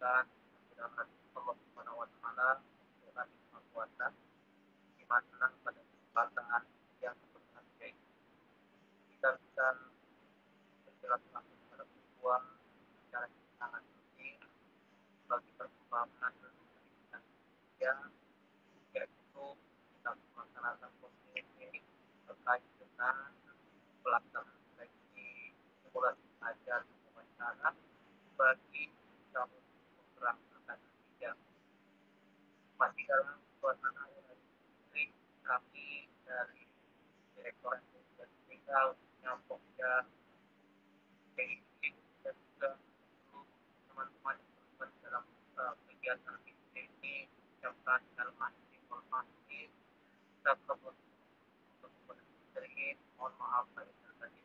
dan dengan Allah Subhanahu wa taala dengan Maha Kuasa di mana pada kesempatan yang sebenarnya ini kita bisa bersilaturahmi kepada Tuhan secara sangat penting bagi perkembangan pendidikan Indonesia, yaitu kita melaksanakan komite terkait dengan pelaksanaan seleksi simulasi belajar dan wawancara bagi calon program angkatan 3. Masih dalam suasana yang ini, kami dari Direktorat Pendidikan Tunggal khususnya Pokja PIB dan juga seluruh teman-teman yang terlibat dalam kegiatan ini mengucapkan selamat informasi serta untuk menteri mohon maaf lahir dan batin.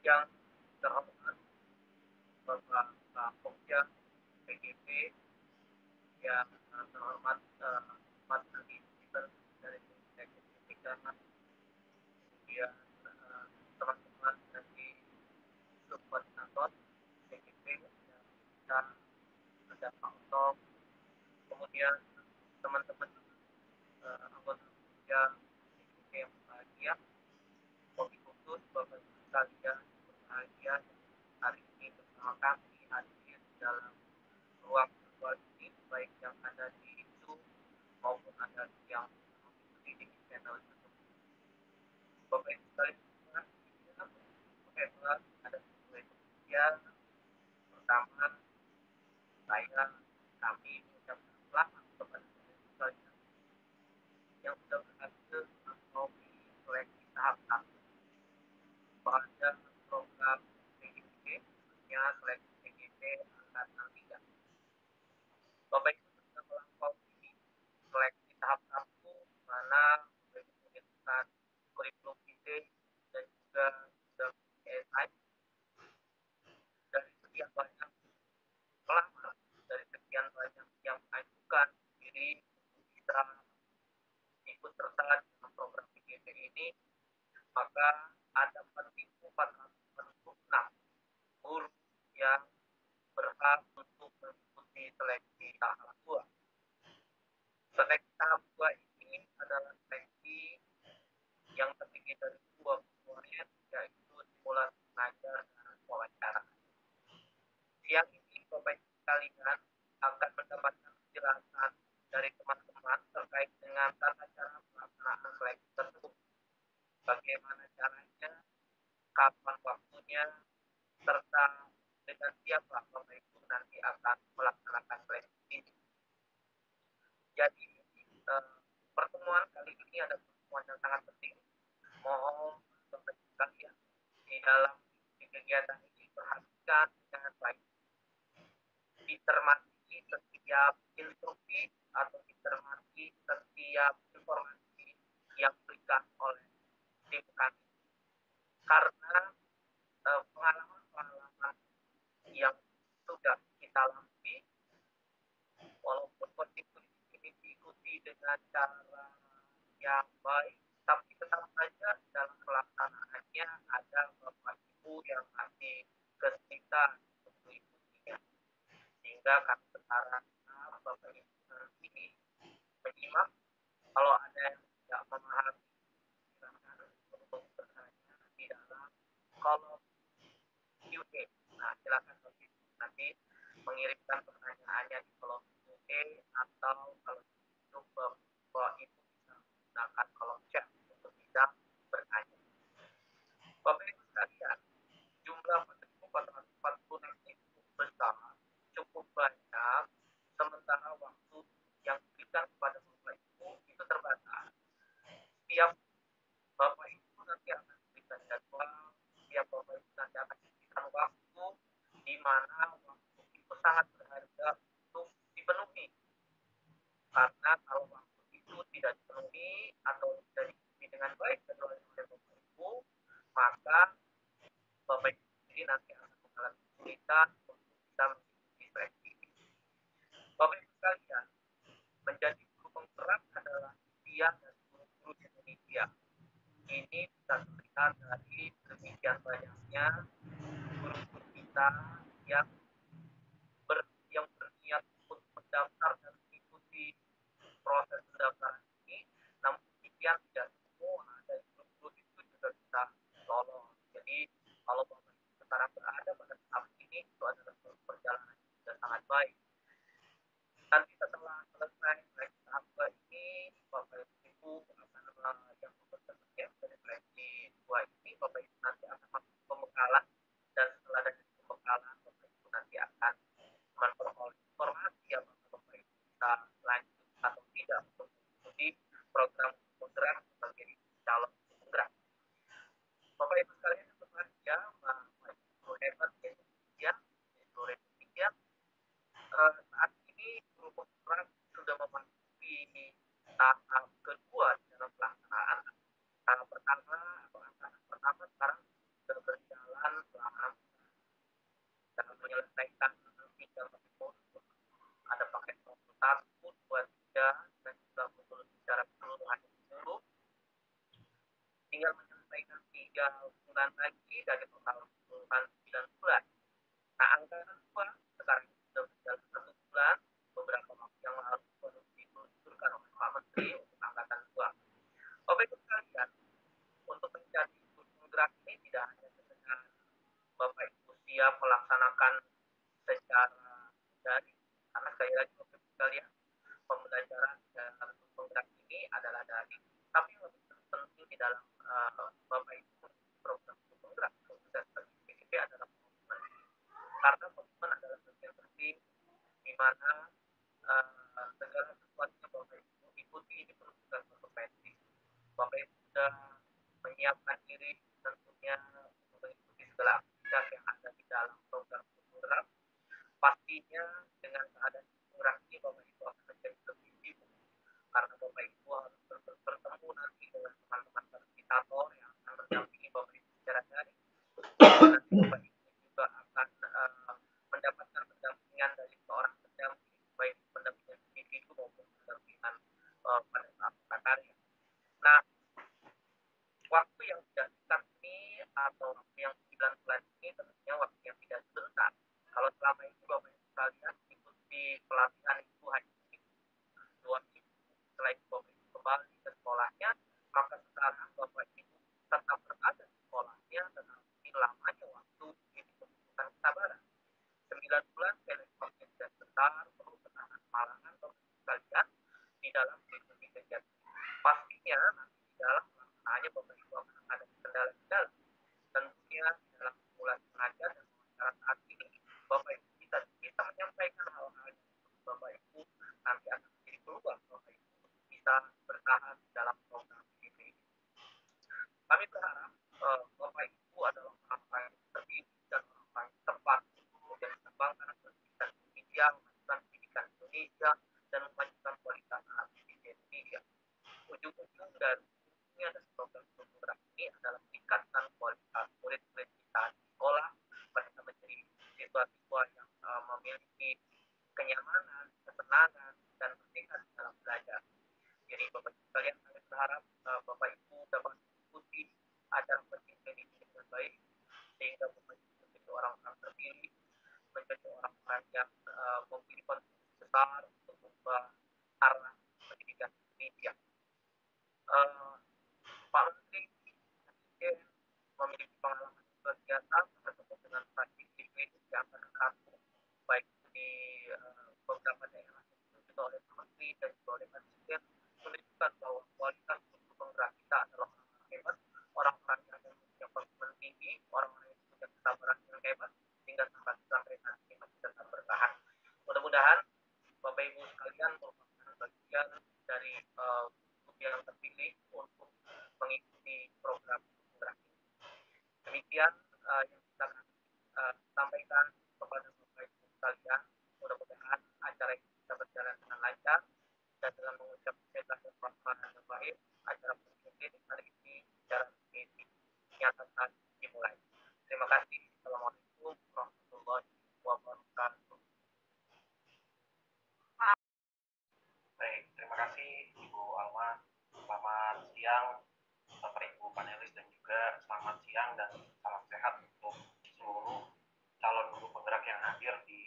Yang terhormat Bapak Pokja PGP, yang terhormat Mas Andi dari Teknik, kemudian teman-teman dari subkoordinator PGP dan ada Pak Otom, kemudian teman-teman anggota kerja PGP yang berbahagia, kopi khusus Bapak Ibu sekalian berbahagia hari ini bersama kami hadir dalam ruang virtual ini, baik yang ada di Zoom maupun ada yang mengikuti di channel YouTube. Bapak Ibu sekalian, oke, ada sebuah kemudian pertama kami mengucapkan selamat kepada Bapak Ibu sekalian yang sudah berhasil melalui seleksi tahap 1 pada program PGP, khususnya seleksi PGP angkatan 3. Bapak Ibu sudah melampaui seleksi tahap 1 di mana Bapak Ibu mengirimkan kurikulum vitae dan juga sudah esai dari sekian banyak pelamar, dari sekian banyak yang mengajukan diri untuk bisa ikut serta dalam program PGP ini, maka ada 4.446 guru yang berhak untuk mengikuti seleksi tahap 2. Seleksi tahap 2 ini adalah seleksi yang terdiri dari 2 komponen, yaitu simulasi mengajar dan wawancara. Siang ini Bapak Ibu sekalian akan mendapatkan penjelasan dari teman-teman terkait dengan tata cara pelaksanaan seleksi tersebut. Bagaimana caranya, kapan waktunya, serta dengan siapa Bapak Ibu nanti akan melaksanakan seleksi ini. Jadi pertemuan kali ini adalah pertemuan yang sangat penting. Mohon Bapak Ibu sekalian di dalam kegiatan ini perhatikan dengan baik, dicermati setiap instruksi atau dicermati setiap informasi yang diberikan oleh tim kami, karena pengalaman-pengalaman yang sudah kita lalui, walaupun kondisi ini diikuti dengan cara yang baik, tapi tetap saja dalam pelaksanaannya ada Bapak Ibu yang masih kesulitan untuk mengikutinya, sehingga kami berharap Bapak Ibu nanti menyimak. Kalau ada yang tidak memahami, silakan untuk bertanya di dalam kolom Q&A. Nah, silakan nanti mengirimkan pertanyaannya di kolom Q&A, atau kalau itu Bapak Ibu bisa menggunakan kolom chat untuk bisa bertanya. Bapak Ibu sekalian, jumlah 4.446 itu cukup besar, cukup banyak, sementara waktu yang diberikan kepada Bapak Ibu itu terbatas. Setiap Bapak Ibu nanti akan diberikan jadwal, setiap Bapak Ibu nanti akan diberikan waktu, di mana waktu itu sangat berharga untuk dipenuhi. Karena kalau waktu itu tidak dipenuhi atau tidak dipenuhi dengan baik oleh Bapak Ibu, maka Bapak Ibu sendiri nanti akan mengalami kesulitan untuk bisa mengikuti seleksi ini. Bapak Ibu sekalian, menjadi guru penggerak adalah impian dari guru-guru di Indonesia. Ini bisa terlihat dari demikian banyaknya guru-guru kita yang sekarang berada pada tahap ini itu adalah perjalanan yang sudah sangat baik. Nanti setelah selesai seleksi tahap 2 ini, Bapak Ibu akan yang bekerja dari seleksi 2 ini, Bapak Ibu nanti akan masuk pembekalan, dan setelah dari pembekalan, Bapak Ibu nanti akan memperoleh informasi apakah Bapak Ibu bisa lanjut atau tidak untuk mengikuti program penggerak sebagai calon penggerak. Bapak Ibu sekalian yang berbahagia, Bapak Ibu hebat di Indonesia, di seluruh Indonesia, saat ini guru penggerak sudah memasuki tahap kedua di dalam pelaksanaan. Tahap pertama atau angkatan pertama sekarang sudah berjalan dalam menyelesaikan 3 modul. Ada paket modul 1, 2, 3, dan juga modul secara keseluruhan 10. Tinggal menyelesaikan 3 bulan lagi dari total keseluruhan 9 bulan. Nah, angkatan 2 sekarang sudah berjalan 1 bulan. Beberapa waktu yang lalu baru diluncurkan oleh Pak Menteri untuk angkatan 2. Bapak Ibu sekalian, untuk menjadi guru penggerak ini tidak hanya sekedar Bapak Ibu siap melaksanakan secara daring, karena sekali lagi Bapak Ibu sekalian, pembelajaran dalam guru penggerak ini adalah daring, tapi yang lebih penting di dalam Bapak Ibu program guru penggerak khususnya sebagai PDP adalah komitmen, karena komitmen adalah bagian penting di mana segala sesuatunya Bapak Ibu ikuti ini perlu juga konsekuensi. Bapak Ibu sudah menyiapkan diri tentunya untuk mengikuti segala aktivitas yang ada di dalam program penggerak. Pastinya dengan keadaan penggerak ini Bapak Ibu akan menjadi lebih sibuk, karena Bapak Ibu harus bertemu nanti dengan teman-teman fasilitator yang akan mendampingi Bapak Ibu secara daring. Nanti Bapak Ibu juga akan mendapatkan pendampingan dari seorang pendamping, baik pendampingan individu maupun pendampingan pada saat prakarya. Nah, waktu yang tidak singkat ini atau waktu yang 9 bulan ini tentunya waktu yang tidak sebentar. Kalau selama ini Bapak Ibu sekalian ikuti pelatihan itu hanya 2 minggu, setelah itu Bapak Ibu kembali ke sekolahnya, maka sekarang Bapak Ibu tetap berada di sekolahnya, tetapi lamanya waktu ini membutuhkan kesabaran. 9 bulan sekali waktu yang tidak sebentar, perlu ketahanan malangan Bapak Ibu sekalian di dalam mengikuti kegiatan. Pastinya nanti di dalam hanya Bapak Ibu akan ada kendala-kendala. Tentunya dalam mulai mengajar dan wawancara saat ini, Bapak Ibu bisa menyampaikan hal-hal yang Bapak Ibu nanti akan menjadi peluang Bapak Ibu bisa bertahan dalam program ini. Kami berharap Bapak Ibu adalah orang-orang yang terdidik dan orang-orang yang tepat untuk mengembangkan pendidikan Indonesia, memajukan pendidikan Indonesia, dan memajukan kualitas anak didik Indonesia. Ujung-ujung dari dan program penggerak ini adalah meningkatkan kualitas murid-murid kita di sekolah, mereka menjadi siswa-siswa yang memiliki kenyamanan, ketenangan, dan merdeka dalam belajar. Jadi Bapak Ibu sekalian, kami berharap Bapak Ibu dapat mengikuti acara pendidikan ini dengan baik, sehingga Bapak Ibu menjadi orang-orang terpilih, menjadi orang-orang yang memiliki kontribusi besar untuk mengubah arah pendidikan Indonesia. Pak Menteri memiliki pengalaman luar biasa bertemu dengan praktisi klinis yang terkaku baik di beberapa daerah yang ditunjuk oleh Pak Menteri dan juga oleh Presiden, menunjukkan bahwa kualitas guru penggerak kita adalah orang-orang hebat, orang-orang yang mempunyai komitmen tinggi, orang-orang yang punya kesabaran yang hebat, sehingga sampai saat ini masih tetap bertahan. Mudah-mudahan Bapak Ibu sekalian merupakan bagian dari yang terpilih untuk mengikuti program penggerak ini. Demikian yang kita sampaikan kepada Bapak Ibu sekalian. Mudah-mudahan acara ini bisa berjalan dengan lancar, dan dengan mengucap bismillah dan baik, acara pendidikan hari ini secara resmi dinyatakan dimulai. Terima kasih. Assalamualaikum warahmatullahi wabarakatuh. Baik, terima kasih Ibu Alma. Selamat siang Bapak Ibu panelis, dan juga selamat siang dan salam sehat untuk seluruh calon guru penggerak yang hadir di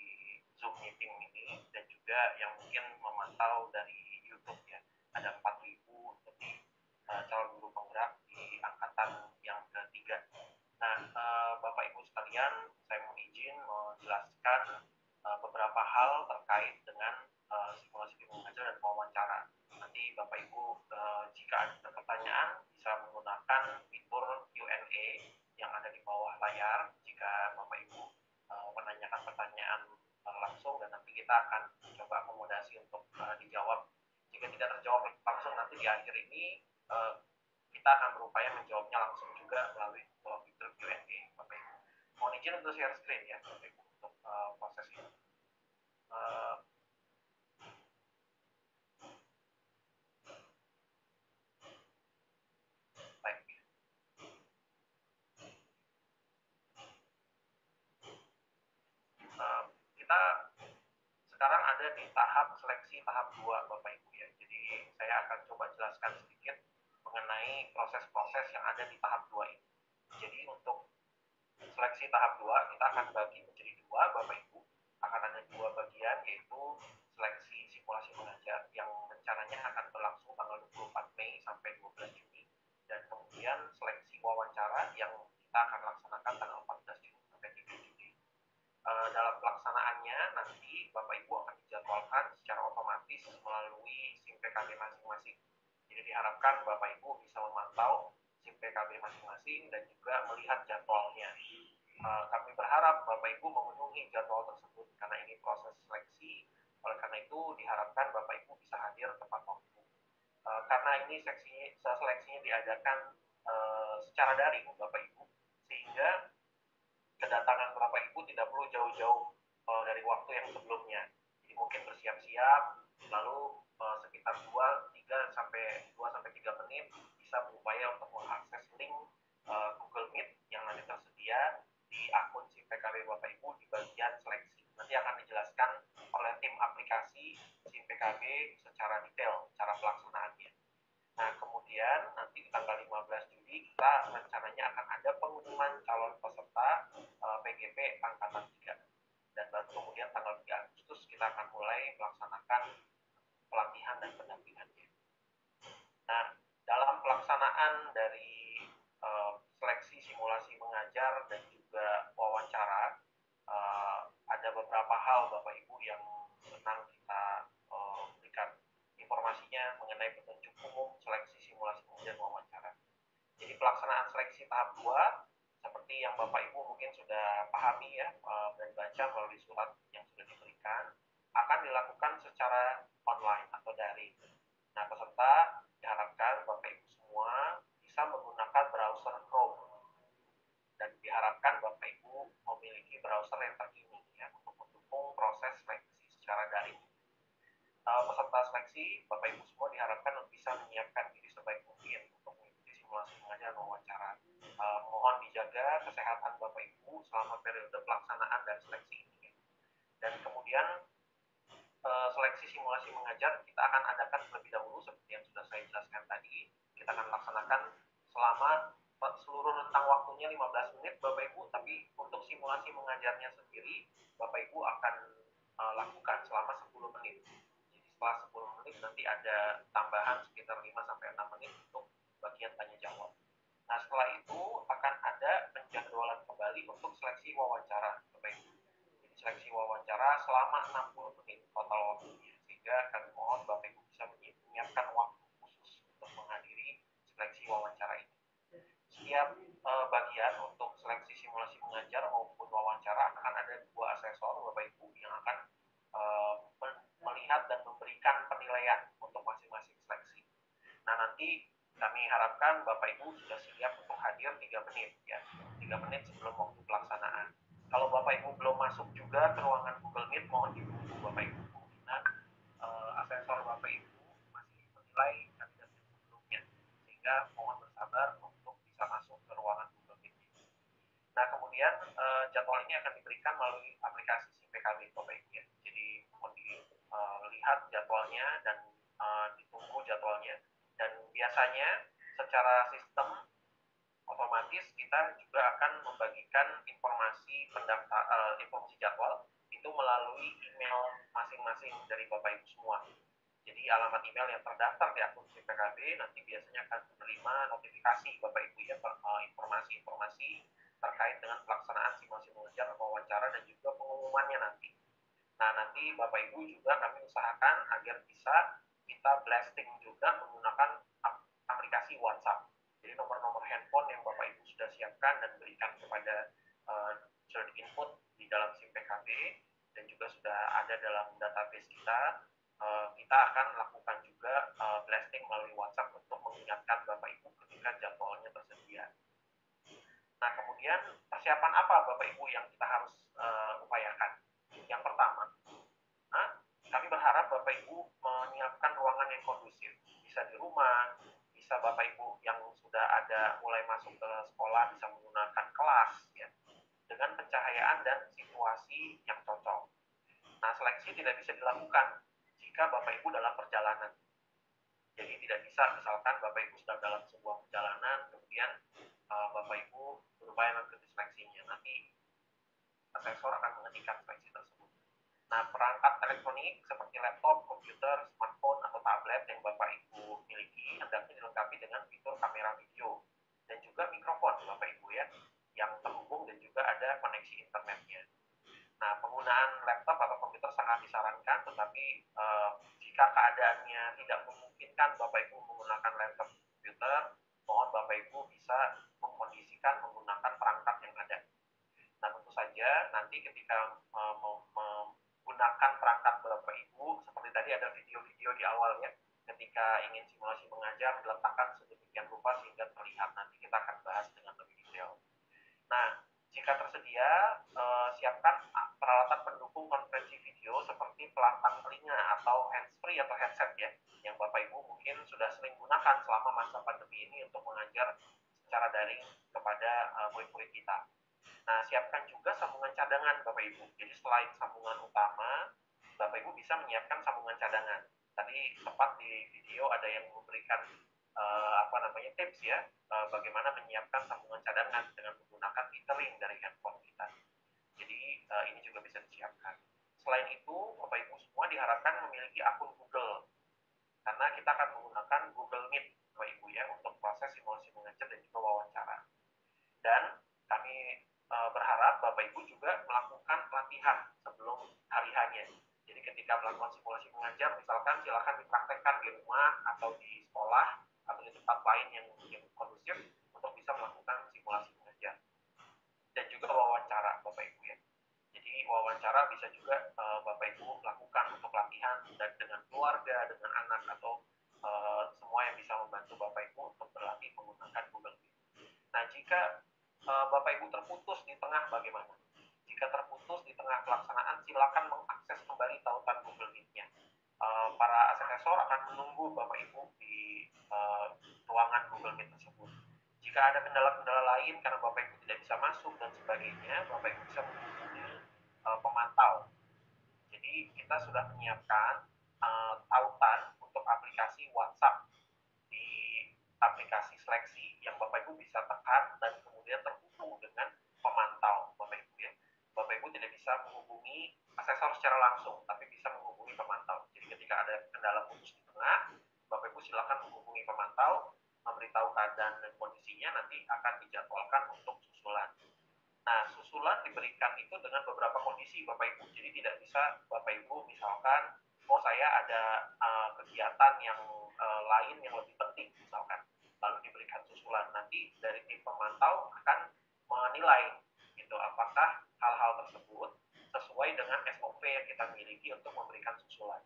Zoom meeting ini, dan juga yang mungkin memantau dari YouTube ya. Ada 4.000 lebih calon guru penggerak di angkatan yang ketiga. Nah, Bapak Ibu sekalian, sekalian, saya mau izin menjelaskan beberapa hal terkait dengan simulasi mengajar dan wawancara. Nanti Bapak Ibu jika ada pertanyaan bisa menggunakan fitur Q&A yang ada di bawah layar. Jika Bapak Ibu menanyakan pertanyaan langsung, dan nanti kita akan coba akomodasi untuk dijawab. Jika tidak terjawab langsung, nanti di akhir ini kita akan berupaya menjawabnya langsung juga melalui fitur Q&A, Bapak Ibu. Mohon izin untuk share screen ya, Bapak Ibu, untuk proses ini. Baik. Kita sekarang ada di tahap seleksi tahap 2, Bapak Ibu ya. Jadi saya akan coba jelaskan sedikit mengenai proses-proses yang ada di tahap 2 ini. Jadi untuk seleksi tahap 2 kita akan bagi menjadi 2, Bapak Ibu. Akan ada 2 bagian, yaitu seleksi simulasi mengajar yang rencananya akan berlangsung tanggal 24 Mei sampai 12 Juni, dan kemudian seleksi wawancara yang kita akan laksanakan tanggal 14 Juni sampai 3 Juli. Dalam pelaksanaannya nanti Bapak Ibu akan dijadwalkan secara otomatis melalui SIM PKB masing-masing. Jadi diharapkan Bapak Ibu bisa memantau SIM PKB masing-masing dan juga melihat jadwalnya. Kami berharap Bapak Ibu memenuhi jadwal tersebut karena ini proses seleksi. Oleh karena itu diharapkan Bapak Ibu bisa hadir tepat waktu. Karena ini seleksinya diadakan secara daring, Bapak Ibu, sehingga kedatangan Bapak Ibu tidak perlu jauh-jauh dari waktu yang sebelumnya. Jadi mungkin bersiap-siap, lalu sekitar 2-3 menit bisa berupaya untuk mengakses link Google Meet yang nanti tersedia di akun SIM PKB Bapak Ibu di bagian seleksi. Nanti akan dijelaskan oleh tim aplikasi SIM PKB secara detail cara pelaksanaannya. Nah, kemudian nanti di tanggal 15 Juli kita rencananya akan ada pengumuman calon peserta PGP Angkatan 3. Dan baru kemudian tanggal 3 Agustus kita akan mulai melaksanakan pelatihan dan pendampingannya. Nah, dalam pelaksanaan dari seleksi simulasi mengajar dan juga wawancara, ada beberapa hal Bapak Ibu yang senang kita berikan informasinya mengenai petunjuk umum seleksi simulasi mengajar wawancara. Jadi pelaksanaan seleksi tahap 2 seperti yang Bapak Ibu mungkin sudah pahami ya dan baca melalui surat yang sudah diberikan, akan dilakukan secara online atau daring. Nah, peserta diharapkan Bapak Ibu semua bisa menggunakan browser Chrome, dan diharapkan Bapak Ibu memiliki browser yang terkini ya untuk mendukung proses seleksi secara daring. Peserta seleksi Bapak Ibu semua diharapkan bisa menyiapkan diri sebaik mungkin untuk mengikuti simulasi mengajar dan wawancara. Mohon dijaga kesehatan Bapak Ibu selama periode pelaksanaan dan seleksi ini. Dan kemudian seleksi simulasi mengajar kita akan adakan terlebih dahulu seperti yang sudah saya jelaskan tadi. Kita akan laksanakan selama seluruh rentang waktunya 15 menit Bapak Ibu, tapi untuk simulasi mengajarnya sendiri Bapak Ibu akan lakukan selama 10 menit. Jadi setelah 10 menit nanti ada tambahan sekitar 5-6 menit untuk bagian tanya jawab. Nah, setelah itu akan ada penjadwalan kembali untuk seleksi wawancara Bapak Ibu. Jadi seleksi wawancara selama 60 menit total waktunya, sehingga kami mohon Bapak Ibu bisa menyiapkan waktu khusus untuk menghadiri seleksi wawancara ini. Setiap bagian untuk seleksi simulasi mengajar maupun wawancara akan ada 2 asesor Bapak Ibu yang akan melihat dan memberikan penilaian untuk masing-masing seleksi. Nah, nanti kami harapkan Bapak Ibu sudah siap untuk hadir 3 menit ya, 3 menit sebelum waktu pelaksanaan. Kalau Bapak Ibu belum masuk juga ke ruangan Google Meet, mohon ditunggu Bapak Ibu. Nah, asesor Bapak Ibu masih menilai kandidat yang sebelumnya, sehingga mohon bersabar untuk bisa masuk ke ruangan Google Meet. Nah, kemudian jadwal ini akan diberikan melalui aplikasi SIM PKB Bapak Ibu ya. Jadi mohon dilihat jadwalnya dan ditunggu jadwalnya. Dan biasanya secara sistem otomatis kita juga akan membagikan informasi informasi jadwal itu melalui email masing-masing dari Bapak Ibu semua. Jadi alamat email yang terdaftar di akun SIM PKB nanti biasanya akan menerima notifikasi Bapak Ibu ya informasi-informasi terkait dengan pelaksanaan simulasi mengajar, wawancara, dan juga pengumumannya nanti. Nah, nanti Bapak Ibu juga kami usahakan agar bisa kita blasting juga menggunakan aplikasi WhatsApp. Jadi nomor-nomor handphone yang Bapak Ibu sudah siapkan dan berikan kepada sudah input di dalam SIM PKB dan juga sudah ada dalam database kita, kita akan lakukan juga blasting melalui WhatsApp untuk mengingatkan Bapak Ibu ketika jadwalnya tersedia. Nah, kemudian persiapan apa Bapak Ibu yang kita harus upayakan? Yang pertama, kami berharap Bapak Ibu menyiapkan ruangan yang kondusif. Bisa di rumah, bisa Bapak Ibu yang sudah ada mulai masuk ke sekolah bisa menggunakan kelas ya, dengan pencahayaan dan situasi yang cocok. Nah, seleksi tidak bisa dilakukan jika Bapak Ibu dalam perjalanan. Jadi tidak bisa misalkan Bapak Ibu sedang dalam sebuah perjalanan, kemudian Bapak Ibu berupaya mengikuti seleksinya. Nanti asesor akan menghentikan seleksi tersebut. Nah, perangkat elektronik seperti laptop, komputer, smartphone, atau tablet yang Bapak Ibu miliki hendaknya dilengkapi dengan fitur kamera video dan juga mikrofon Bapak Ibu ya, yang terhubung dan juga ada koneksi internetnya. Nah, penggunaan laptop atau komputer sangat disarankan, tetapi jika keadaannya tidak memungkinkan Bapak Ibu menggunakan laptop komputer, mohon Bapak Ibu bisa mengkondisikan menggunakan perangkat yang ada. Nah, tentu saja nanti ketika menggunakan perangkat Bapak Ibu, seperti tadi ada video-video di awal ya, ketika ingin simulasi mengajar diletakkan sedemikian rupa sehingga terlihat. Nanti kita akan bahas dengan lebih detail. Nah, jika tersedia, siapkan peralatan pendukung konferensi video seperti pelantang telinga atau handsfree atau headset ya, yang Bapak Ibu mungkin sudah sering gunakan selama masa pandemi ini untuk mengajar secara daring kepada murid-murid kita. Nah, siapkan juga sambungan cadangan Bapak Ibu. Jadi selain sambungan utama, Bapak Ibu bisa menyiapkan sambungan cadangan. Tadi tepat di video ada yang memberikan tips ya, bagaimana menyiapkan sambungan cadangan dengan menggunakan metering dari handphone kita. Jadi ini juga bisa disiapkan. Selain itu, Bapak Ibu semua diharapkan memiliki akun Google, karena kita akan menggunakan Google Meet Bapak Ibu ya untuk proses simulasi mengajar dan juga wawancara. Dan kami berharap Bapak Ibu juga melakukan pelatihan sebelum hari hanya. Jadi ketika melakukan simulasi mengajar, misalkan silakan dipraktekkan di rumah atau di sekolah atau di tempat lain yang kondusif untuk bisa melakukan simulasi mengajar. Dan juga wawancara Bapak Ibu ya. Jadi wawancara bisa juga Bapak Ibu lakukan untuk pelatihan dan dengan keluarga, dengan anak atau semua yang bisa membantu Bapak Ibu untuk berlatih menggunakan Google Meet. Nah, jika Bapak Ibu terputus di tengah bagaimana? Jika terputus di tengah pelaksanaan, silakan mengakses kembali tautan Google Meet-nya. Para asesor akan menunggu Bapak Ibu di ruangan Google Meet tersebut. Jika ada kendala-kendala lain karena Bapak Ibu tidak bisa masuk dan sebagainya, Bapak Ibu bisa menghubungi pemantau. Jadi kita sudah menyiapkan tautan untuk aplikasi WhatsApp di aplikasi seleksi yang Bapak Ibu bisa tekan dan kemudian terhubung dengan pemantau Bapak Ibu ya. Bapak Ibu tidak bisa menghubungi asesor secara langsung, tapi bisa menghubungi pemantau. Jadi ketika ada kendala putus di tengah, Bapak Ibu silakan menghubungi pemantau, memberitahu keadaan dan kondisinya, nanti akan dijadwalkan untuk susulan. Nah, susulan diberikan itu dengan beberapa kondisi Bapak Ibu. Jadi tidak bisa Bapak Ibu misalkan, oh saya ada kegiatan yang lain yang lebih penting misalkan, lalu diberikan susulan. Nanti dari tim pemantau akan menilai gitu apakah hal-hal tersebut sesuai dengan SOP yang kita miliki untuk memberikan susulan.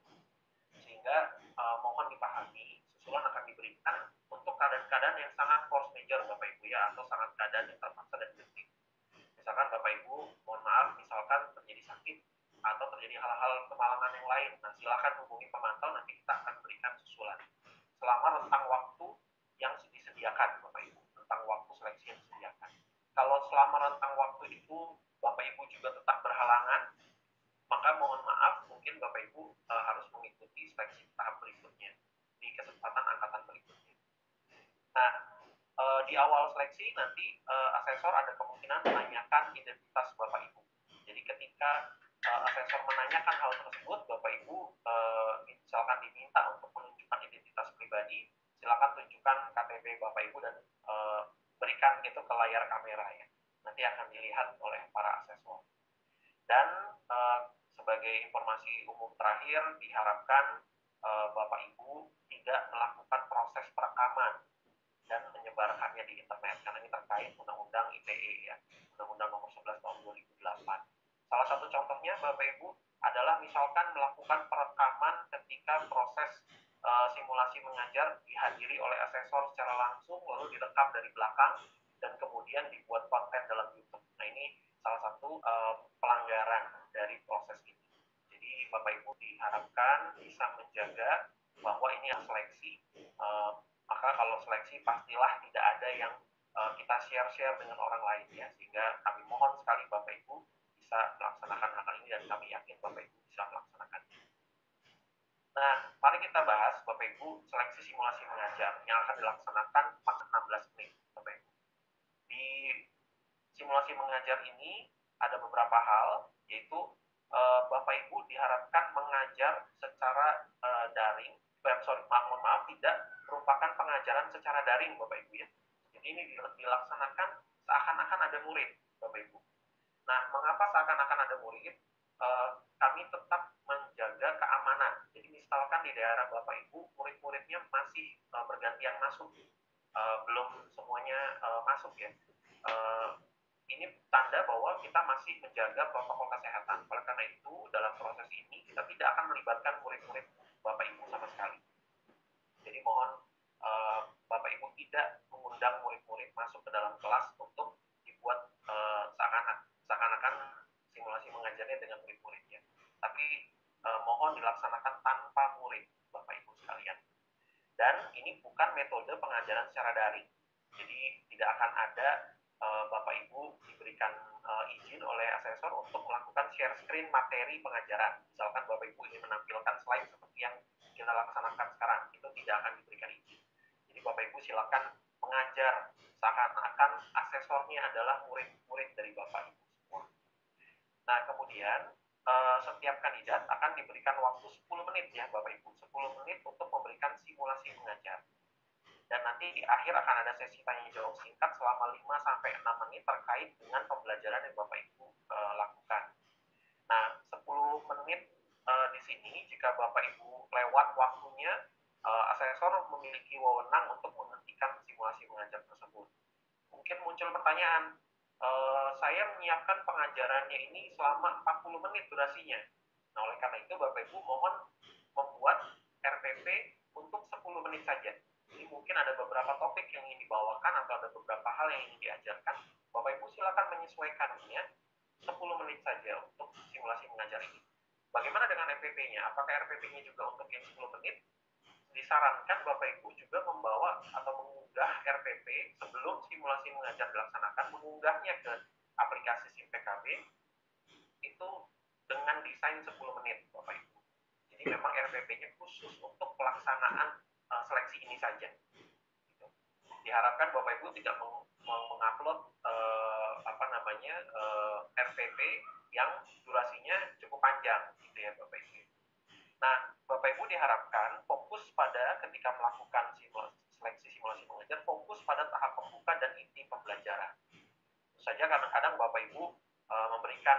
Sehingga mohon dipahami, susulan akan diberikan untuk keadaan-keadaan yang sangat force major Bapak Ibu ya, atau sangat keadaan yang terpaksa dan genting. Misalkan Bapak Ibu, mohon maaf, misalkan terjadi sakit atau terjadi hal-hal kemalangan yang lain, nah silakan hubungi pemantau, nanti kita akan berikan susulan selama rentang waktu yang disediakan Bapak Ibu, rentang waktu seleksi yang disediakan. Kalau selama rentang waktu itu Bapak Ibu juga tetap berhalangan, maka mohon maaf, mungkin Bapak Ibu harus mengikuti seleksi tahap berikutnya di kesempatan angkatan berikutnya. Nah, di awal seleksi nanti asesor ada kemungkinan menanyakan identitas Bapak Ibu. Jadi ketika asesor menanyakan hal tersebut, Bapak Ibu misalkan diminta untuk menunjukkan identitas pribadi, silakan tunjukkan KTP Bapak Ibu dan berikan itu ke layar kamera ya. nanti akan dilihat oleh para asesor. Dan sebagai informasi umum terakhir, diharapkan Bapak Ibu tidak melakukan proses perekaman dan menyebarkannya di internet, karena ini terkait Undang-Undang ITE ya, Undang-Undang Nomor 11 Tahun 2008. Salah satu contohnya Bapak Ibu adalah misalkan melakukan perekaman ketika proses simulasi mengajar dihadiri oleh asesor secara langsung, lalu direkam dari belakang dan kemudian dibuat konten dalam YouTube. Nah, ini salah satu pelanggaran dari proses ini. Jadi Bapak Ibu diharapkan bisa menjaga bahwa ini seleksi. Maka kalau seleksi pastilah tidak ada yang kita share-share dengan orang lain ya, sehingga kami mohon sekali Bapak Ibu bisa melaksanakan hal ini dan kami yakin Bapak Ibu bisa melaksanakannya. Nah, mari kita bahas Bapak Ibu seleksi simulasi mengajar yang akan dilaksanakan 16 menit Bapak Ibu. Di simulasi mengajar ini ada beberapa hal, yaitu Bapak Ibu diharapkan mengajar secara daring. Maaf, tidak merupakan pengajaran secara daring Bapak Ibu ya. Jadi ini dilaksanakan seakan-akan ada murid Bapak Ibu. Nah, mengapa seakan-akan ada murid? Kami tetap menjaga keamanan. Jadi misalkan di daerah Bapak Ibu, murid-muridnya masih bergantian masuk, belum semuanya masuk ya. Ini tanda bahwa kita masih menjaga protokol kesehatan. Oleh karena itu, dalam proses ini kita tidak akan melibatkan murid-murid Bapak Ibu sama sekali. Jadi mohon Bapak Ibu tidak mengundang murid-murid masuk ke dalam kelas untuk dibuat seakan-akan simulasi mengajarnya dengan murid-muridnya. Tapi mohon dilaksanakan tanpa murid Bapak Ibu sekalian. Dan ini bukan metode pengajaran secara daring. Jadi tidak akan ada Bapak Ibu diberikan izin oleh asesor untuk melakukan share screen materi pengajaran. Misalkan Bapak Ibu ingin menampilkan slide seperti yang kita laksanakan sekarang, itu tidak akan diberikan izin. Jadi Bapak Ibu silakan mengajar seakan-akan asesornya adalah murid-murid dari Bapak Ibu semua. Nah, kemudian setiap kandidat akan diberikan waktu 10 menit ya Bapak Ibu, 10 menit untuk memberikan simulasi mengajar. Dan nanti di akhir akan ada sesi tanya jawab singkat selama 5-6 menit terkait dengan pembelajaran yang Bapak Ibu lakukan. Nah, 10 menit di sini jika Bapak Ibu lewat waktunya, asesor memiliki wewenang untuk menghentikan simulasi mengajar tersebut. Mungkin muncul pertanyaan, saya menyiapkan pengajarannya ini selama 40 menit durasinya. Nah, oleh karena itu Bapak Ibu mohon membuat RPP untuk 10 menit saja. Jadi mungkin ada beberapa topik yang ingin dibawakan atau ada beberapa hal yang ingin diajarkan. Bapak Ibu silakan menyesuaikannya 10 menit saja untuk simulasi mengajar ini. Bagaimana dengan RPP-nya? Apakah RPP-nya juga untuk yang 10 menit? Disarankan Bapak Ibu juga membawa atau mengunggah RPP sebelum simulasi mengajar dilaksanakan, mengunggahnya ke aplikasi SIM PKB itu dengan desain 10 menit Bapak Ibu. Jadi memang RPP-nya khusus untuk pelaksanaan seleksi ini saja. Gitu. Diharapkan Bapak Ibu tidak mengupload RPP yang durasinya cukup panjang, gitu ya Bapak Ibu. Nah, Bapak Ibu diharapkan fokus pada ketika melakukan seleksi simulasi mengajar, fokus pada tahap pembuka dan inti pembelajaran. Tentu saja kadang-kadang Bapak Ibu memberikan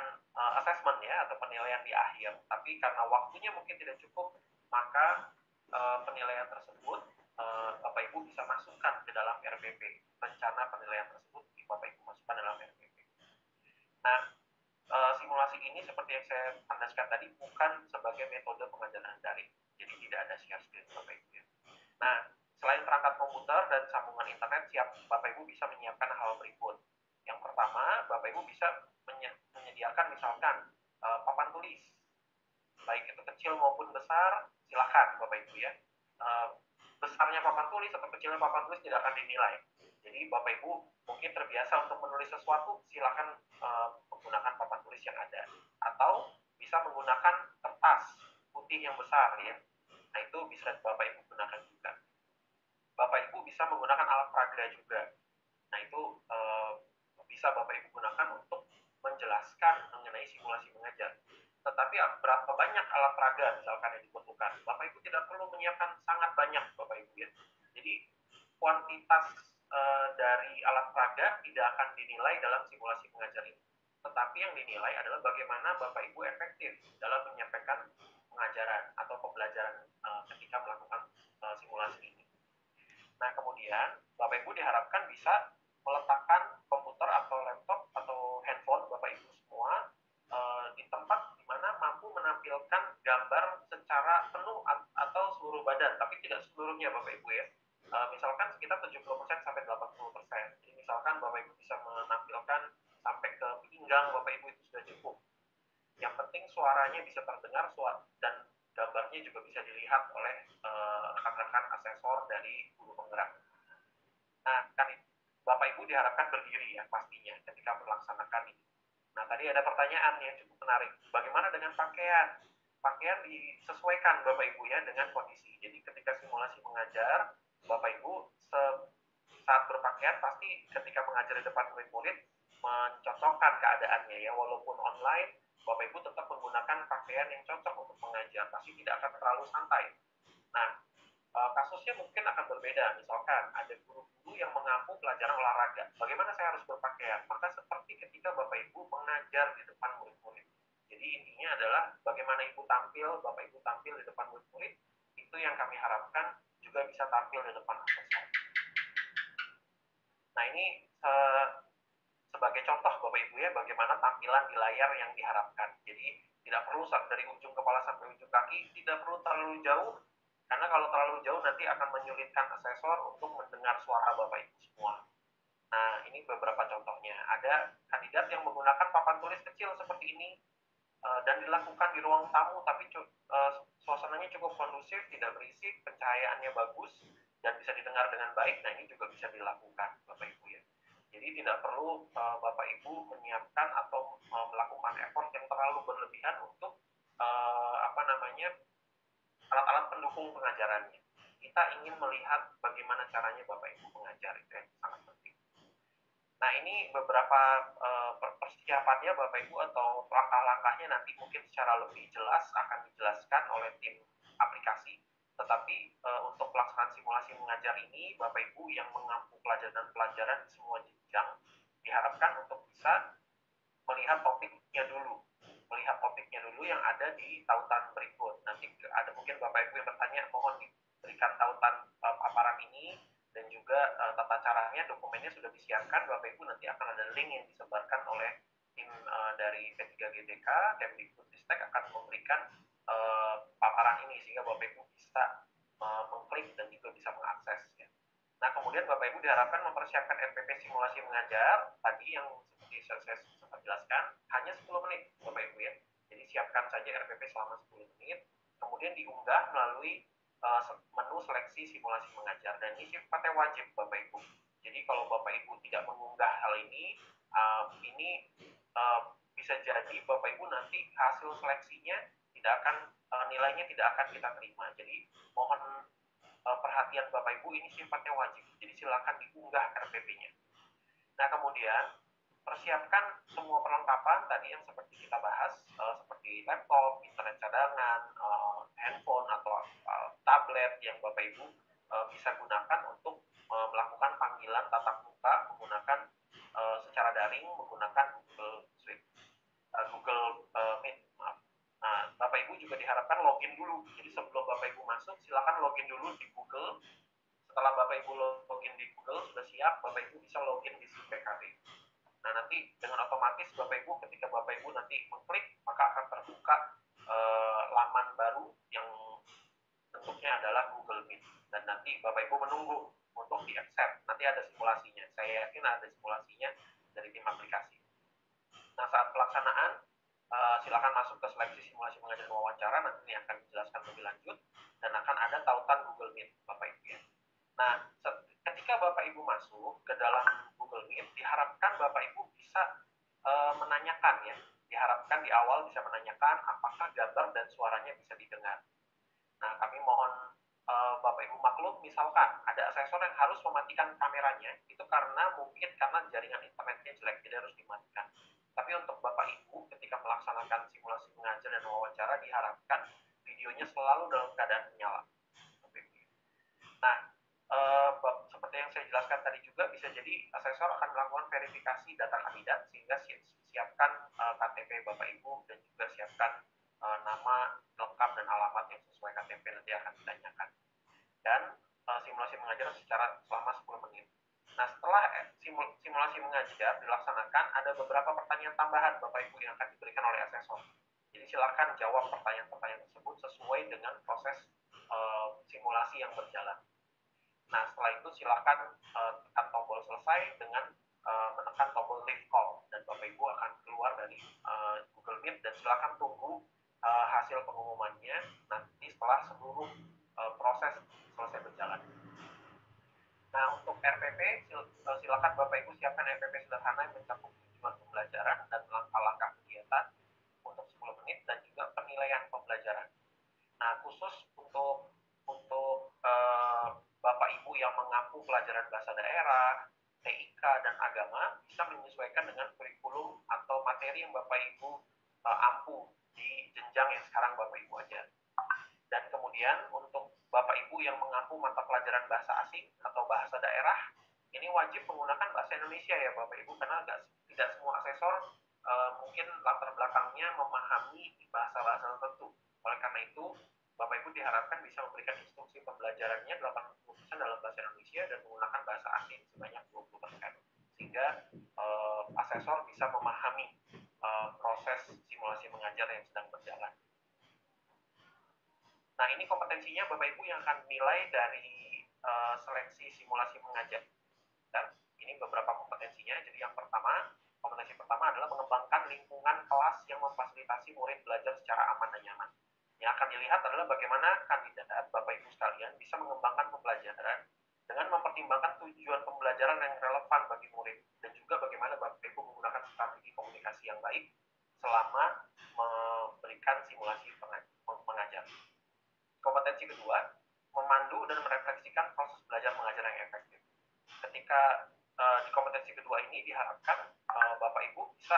assessment ya atau penilaian di akhir, tapi karena waktunya mungkin tidak cukup, maka penilaian tersebut Bapak Ibu bisa masukkan ke dalam RPP. Rencana penilaian tersebut Bapak Ibu masukkan dalam RPP. Nah, simulasi ini seperti yang saya tandaskan tadi bukan sebagai metode pengajaran daring. Jadi tidak ada share screen Bapak Ibu. Nah, selain perangkat komputer dan sambungan internet siap, Bapak Ibu bisa menyiapkan hal berikut. Yang pertama, Bapak Ibu bisa menyediakan misalkan papan tulis. Baik itu kecil maupun besar, silakan Bapak Ibu ya. Besarnya papan tulis atau kecilnya papan tulis tidak akan dinilai. Jadi Bapak Ibu mungkin terbiasa untuk menulis sesuatu, silakan menggunakan papan tulis yang ada. Atau bisa menggunakan kertas putih yang besar ya. Nah, itu bisa Bapak Ibu gunakan juga. Bapak Ibu bisa menggunakan alat peraga juga. Nah, itu bisa Bapak Ibu gunakan untuk menjelaskan mengenai simulasi mengajar. Tetapi berapa banyak alat peraga misalkan yang dibutuhkan? Bapak Ibu tidak perlu menyiapkan sangat banyak Bapak Ibu ya. Jadi kuantitas dari alat peraga olahraga tidak akan dinilai dalam simulasi mengajar ini. Tetapi yang dinilai adalah bagaimana Bapak Ibu efektif dalam menyampaikan pengajaran atau pembelajaran ketika melakukan simulasi ini. Nah, kemudian Bapak Ibu diharapkan bisa meletakkan komputer atau laptop atau handphone Bapak Ibu semua di tempat di mana mampu menampilkan gambar secara penuh atau seluruh badan, tapi tidak seluruhnya Bapak Ibu ya. Misalkan sekitar 70% sampai 80%. Jadi misalkan Bapak Ibu bisa menampilkan sampai ke pinggang Bapak Ibu itu sudah cukup. Yang penting suaranya bisa terdengar dan gambarnya juga bisa dilihat oleh rekan-rekan asesor dari guru penggerak. Nah, kan Bapak Ibu diharapkan berdiri ya pastinya ketika melaksanakan ini. Nah, tadi ada pertanyaan yang cukup menarik. Bagaimana dengan pakaian? Pakaian disesuaikan Bapak Ibu ya dengan kondisi. Jadi ketika simulasi mengajar, Bapak Ibu saat berpakaian pasti ketika mengajar di depan murid-murid mencocokkan keadaannya ya, walaupun online Bapak Ibu tetap menggunakan pakaian yang cocok untuk mengajar, pasti tidak akan terlalu santai. Nah, kasusnya mungkin akan berbeda. Misalkan ada guru-guru yang mengampu pelajaran olahraga. Bagaimana saya harus berpakaian? Maka seperti ketika Bapak Ibu mengajar di depan murid-murid. Jadi intinya adalah bagaimana Ibu tampil, Bapak Ibu tampil di depan murid-murid, itu yang kami harapkan juga bisa tampil di depan asesor. Nah, ini sebagai contoh Bapak Ibu ya, bagaimana tampilan di layar yang diharapkan. Jadi tidak perlu dari ujung kepala sampai ujung kaki, tidak perlu terlalu jauh, karena kalau terlalu jauh nanti akan menyulitkan asesor untuk mendengar suara Bapak Ibu semua. Nah, ini beberapa contohnya. Ada kandidat yang menggunakan papan tulis kecil seperti ini, dan dilakukan di ruang tamu, tapi suasananya cukup kondusif, tidak berisik, pencahayaannya bagus, dan bisa didengar dengan baik. Nah, ini juga bisa dilakukan Bapak Ibu ya. Jadi tidak perlu Bapak Ibu menyiapkan atau melakukan effort yang terlalu berlebihan untuk alat-alat pendukung pengajarannya. Kita ingin melihat bagaimana caranya Bapak Ibu mengajar, itu yang sangat penting. Nah, ini beberapa persiapannya Bapak Ibu atau langkah-langkahnya nanti mungkin secara lebih jelas akan dijelaskan oleh tim aplikasi. Tetapi untuk pelaksanaan simulasi mengajar ini, Bapak Ibu yang mengampu pelajaran-pelajaran di semua jenjang diharapkan untuk bisa melihat topiknya dulu. Melihat topiknya dulu yang ada di tautan berikut. Nanti ada mungkin Bapak Ibu yang bertanya, mohon diberikan tautan paparan ini, dan juga tata caranya, dokumennya sudah disiapkan. Bapak Ibu nanti akan ada link yang disebarkan oleh tim dari P3GTK, Kemdikbudristek akan memberikan paparan ini sehingga Bapak Ibu bisa mengklik dan juga bisa mengakses ya. Nah, kemudian Bapak Ibu diharapkan mempersiapkan RPP simulasi mengajar tadi yang seperti saya sempat jelaskan, hanya 10 menit Bapak Ibu ya. Jadi siapkan saja RPP selama 10 menit, kemudian diunggah melalui menu seleksi simulasi mengajar, dan ini sifatnya wajib Bapak Ibu. Jadi kalau Bapak Ibu tidak mengunggah hal ini, bisa jadi Bapak Ibu nanti hasil seleksinya tidak akan nilainya tidak akan kita terima. Jadi mohon perhatian Bapak Ibu, ini sifatnya wajib. Jadi silakan diunggah RPP-nya. Nah, kemudian persiapkan semua perlengkapan tadi yang seperti kita bahas, seperti laptop, internet cadangan, handphone atau tablet yang Bapak Ibu bisa gunakan untuk melakukan panggilan tatap muka menggunakan secara daring menggunakan Google Meet. Maaf. Nah, Bapak Ibu juga diharapkan login dulu. Jadi sebelum Bapak Ibu masuk, silakan login dulu di Google. Setelah Bapak Ibu login di Google sudah siap, Bapak Ibu bisa login di SIMPKD. Nah, nanti dengan otomatis Bapak Ibu ketika Bapak Ibu nanti mengklik, maka akan terbuka laman baru yang bentuknya adalah Google Meet. Dan nanti Bapak Ibu menunggu untuk di-accept. Nanti ada simulasinya. Saya yakin ada simulasinya dari tim aplikasi. Nah, saat pelaksanaan, silakan masuk ke seleksi simulasi mengajar wawancara, nanti ini akan dijelaskan lebih lanjut, dan akan ada tautan Google Meet Bapak Ibu ya. Nah, ketika Bapak Ibu masuk ke dalam Google Meet, diharapkan Bapak Ibu bisa menanyakan ya, diharapkan di awal bisa menanyakan apakah gambar dan suaranya bisa didengar. Nah, kami mohon Bapak Ibu maklum, misalkan ada asesor yang harus mematikan kameranya, itu karena jaringan internetnya jelek, jadi harus dimatikan. Tapi untuk Bapak Ibu ketika melaksanakan simulasi mengajar dan wawancara diharapkan videonya selalu dalam keadaan menyala. Nah, seperti yang saya jelaskan tadi juga, bisa jadi asesor akan melakukan Bapak Ibu dan juga siapkan nama lengkap dan alamat yang sesuai KTP nanti akan ditanyakan. Dan simulasi mengajar secara selama 10 menit. Nah, setelah simulasi mengajar dilaksanakan, ada beberapa pertanyaan tambahan Bapak Ibu yang akan diberikan oleh asesor. Jadi silakan jawab pertanyaan-pertanyaan tersebut sesuai dengan proses simulasi yang berjalan. Nah, setelah itu silakan tekan tombol selesai dengan menekan tombol leave call, dan Bapak Ibu akan keluar dari Google Meet, dan silakan tunggu hasil pengumumannya nanti setelah seluruh proses selesai berjalan. Nah, untuk RPP, silakan Bapak Ibu siapkan RPP sederhana yang mencakup tujuan pembelajaran dan langkah-langkah kegiatan untuk 10 menit dan juga penilaian pembelajaran. Nah, khusus untuk Bapak Ibu yang mengampu pelajaran bahasa daerah, TIK, dan agama, bisa menyesuaikan dengan kurikulum atau materi yang Bapak Ibu ampu di jenjang yang sekarang Bapak Ibu ajar. Dan kemudian untuk Bapak Ibu yang mengampu mata pelajaran bahasa asing atau bahasa daerah, ini wajib menggunakan bahasa Indonesia ya Bapak Ibu, karena tidak semua asesor mungkin latar belakangnya memahami bahasa-bahasa tertentu. Oleh karena itu, Bapak Ibu diharapkan bisa memberikan instruksi pembelajarannya 80% dalam bahasa Indonesia dan menggunakan bahasa asing sebanyak 20%. Sehingga asesor bisa memahami proses simulasi mengajar yang sedang berjalan. Nah, ini kompetensinya Bapak Ibu yang akan nilai dari seleksi simulasi mengajar. Dan ini beberapa kompetensinya. Jadi yang pertama, kompetensi pertama adalah mengembangkan lingkungan kelas yang memfasilitasi murid belajar secara aman dan nyaman. Yang akan dilihat adalah bagaimana kandidat Bapak Ibu sekalian bisa mengembangkan pembelajaran dengan mempertimbangkan tujuan pembelajaran yang relevan bagi murid, dan juga bagaimana Bapak Ibu menggunakan strategi komunikasi yang baik selama memberikan simulasi mengajar. Kompetensi kedua, memandu dan merefleksikan proses belajar mengajar yang efektif. Ketika di kompetensi kedua ini diharapkan Bapak Ibu bisa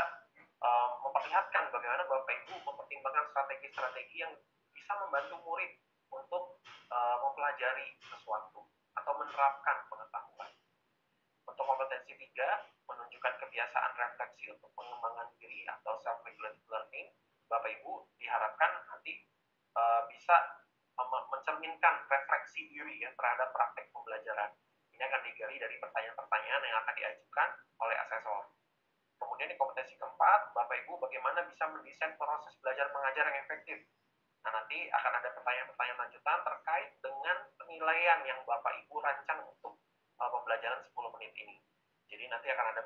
memperlihatkan bagaimana Bapak Ibu mempertimbangkan strategi-strategi yang bisa membantu murid untuk mempelajari sesuatu atau menerapkan pengetahuan. Untuk kompetensi 3, menunjukkan kebiasaan refleksi untuk pengembangan diri atau self-regulated learning, Bapak Ibu diharapkan nanti bisa mencerminkan refleksi diri ya terhadap praktek pembelajaran. Ini akan digali dari pertanyaan-pertanyaan yang akan diajukan oleh asesor. Kemudian di kompetensi keempat, Bapak Ibu bagaimana bisa mendesain proses belajar mengajar yang efektif. Nah, nanti akan ada pertanyaan-pertanyaan lanjutan terkait dengan penilaian yang Bapak Ibu rancang untuk pembelajaran 10 menit ini. Jadi nanti akan ada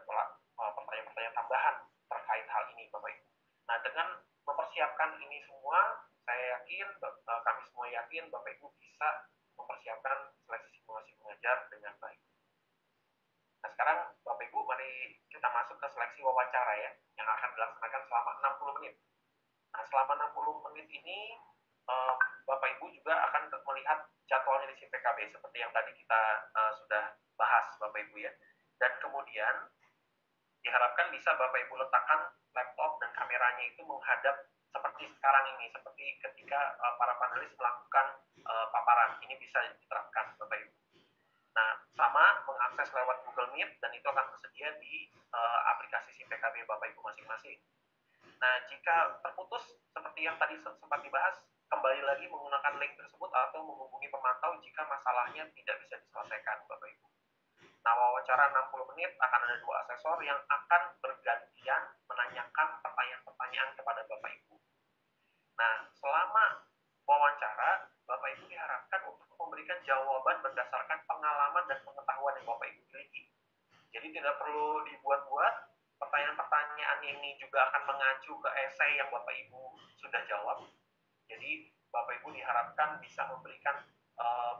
pertanyaan-pertanyaan tambahan terkait hal ini Bapak Ibu. Nah, dengan mempersiapkan ini semua, saya yakin, kami semua yakin Bapak Ibu bisa mempersiapkan seleksi simulasi mengajar dengan baik. Nah, sekarang Bapak Ibu mari kita masuk ke seleksi wawancara ya, yang akan dilaksanakan selama 60 menit. Nah, selama 60 menit ini Bapak Ibu juga akan melihat jadwalnya di SIMPKB seperti yang tadi kita sudah bahas Bapak Ibu ya. Dan kemudian diharapkan bisa Bapak Ibu letakkan laptop dan kameranya itu menghadap seperti sekarang ini, seperti ketika para panelis melakukan paparan. Ini bisa diterapkan Bapak Ibu. Nah, sama mengakses lewat Google Meet, dan itu akan tersedia di aplikasi SIMPKB Bapak Ibu masing-masing. Nah, jika terputus seperti yang tadi sempat dibahas, kembali lagi menggunakan link tersebut atau menghubungi pemantau jika masalahnya tidak bisa diselesaikan Bapak Ibu. Nah, wawancara 60 menit akan ada 2 asesor yang akan bergantian menanyakan pertanyaan-pertanyaan kepada Bapak Ibu. Nah, selama wawancara, Bapak Ibu diharapkan untuk memberikan jawaban berdasarkan pengalaman dan pengetahuan yang Bapak Ibu miliki. Jadi tidak perlu dibuat-buat, pertanyaan-pertanyaan ini juga akan mengacu ke esai yang Bapak Ibu sudah jawab. Jadi Bapak Ibu diharapkan bisa memberikan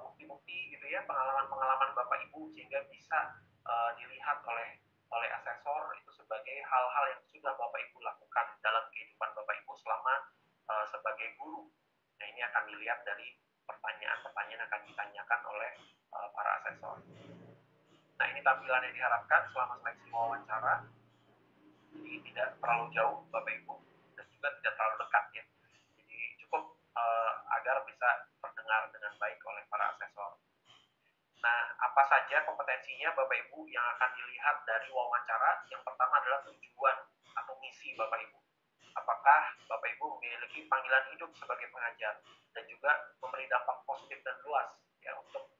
bukti-bukti gitu ya, pengalaman-pengalaman Bapak Ibu, sehingga bisa dilihat oleh asesor itu sebagai hal-hal yang sudah Bapak Ibu lakukan dalam kehidupan Bapak Ibu selama sebagai guru. Nah, ini akan dilihat dari pertanyaan-pertanyaan yang akan ditanyakan oleh para asesor. Nah, ini tampilan yang diharapkan selama seleksi wawancara. Jadi tidak terlalu jauh Bapak Ibu, dan juga tidak terlalu dekat ya. Jadi cukup agar bisa terdengar dengan baik oleh para asesor. Nah, apa saja kompetensinya Bapak Ibu yang akan dilihat dari wawancara? Yang pertama adalah tujuan atau misi Bapak Ibu. apakah Bapak Ibu memiliki panggilan hidup sebagai pengajar dan juga memberi dampak positif dan luas ya untuk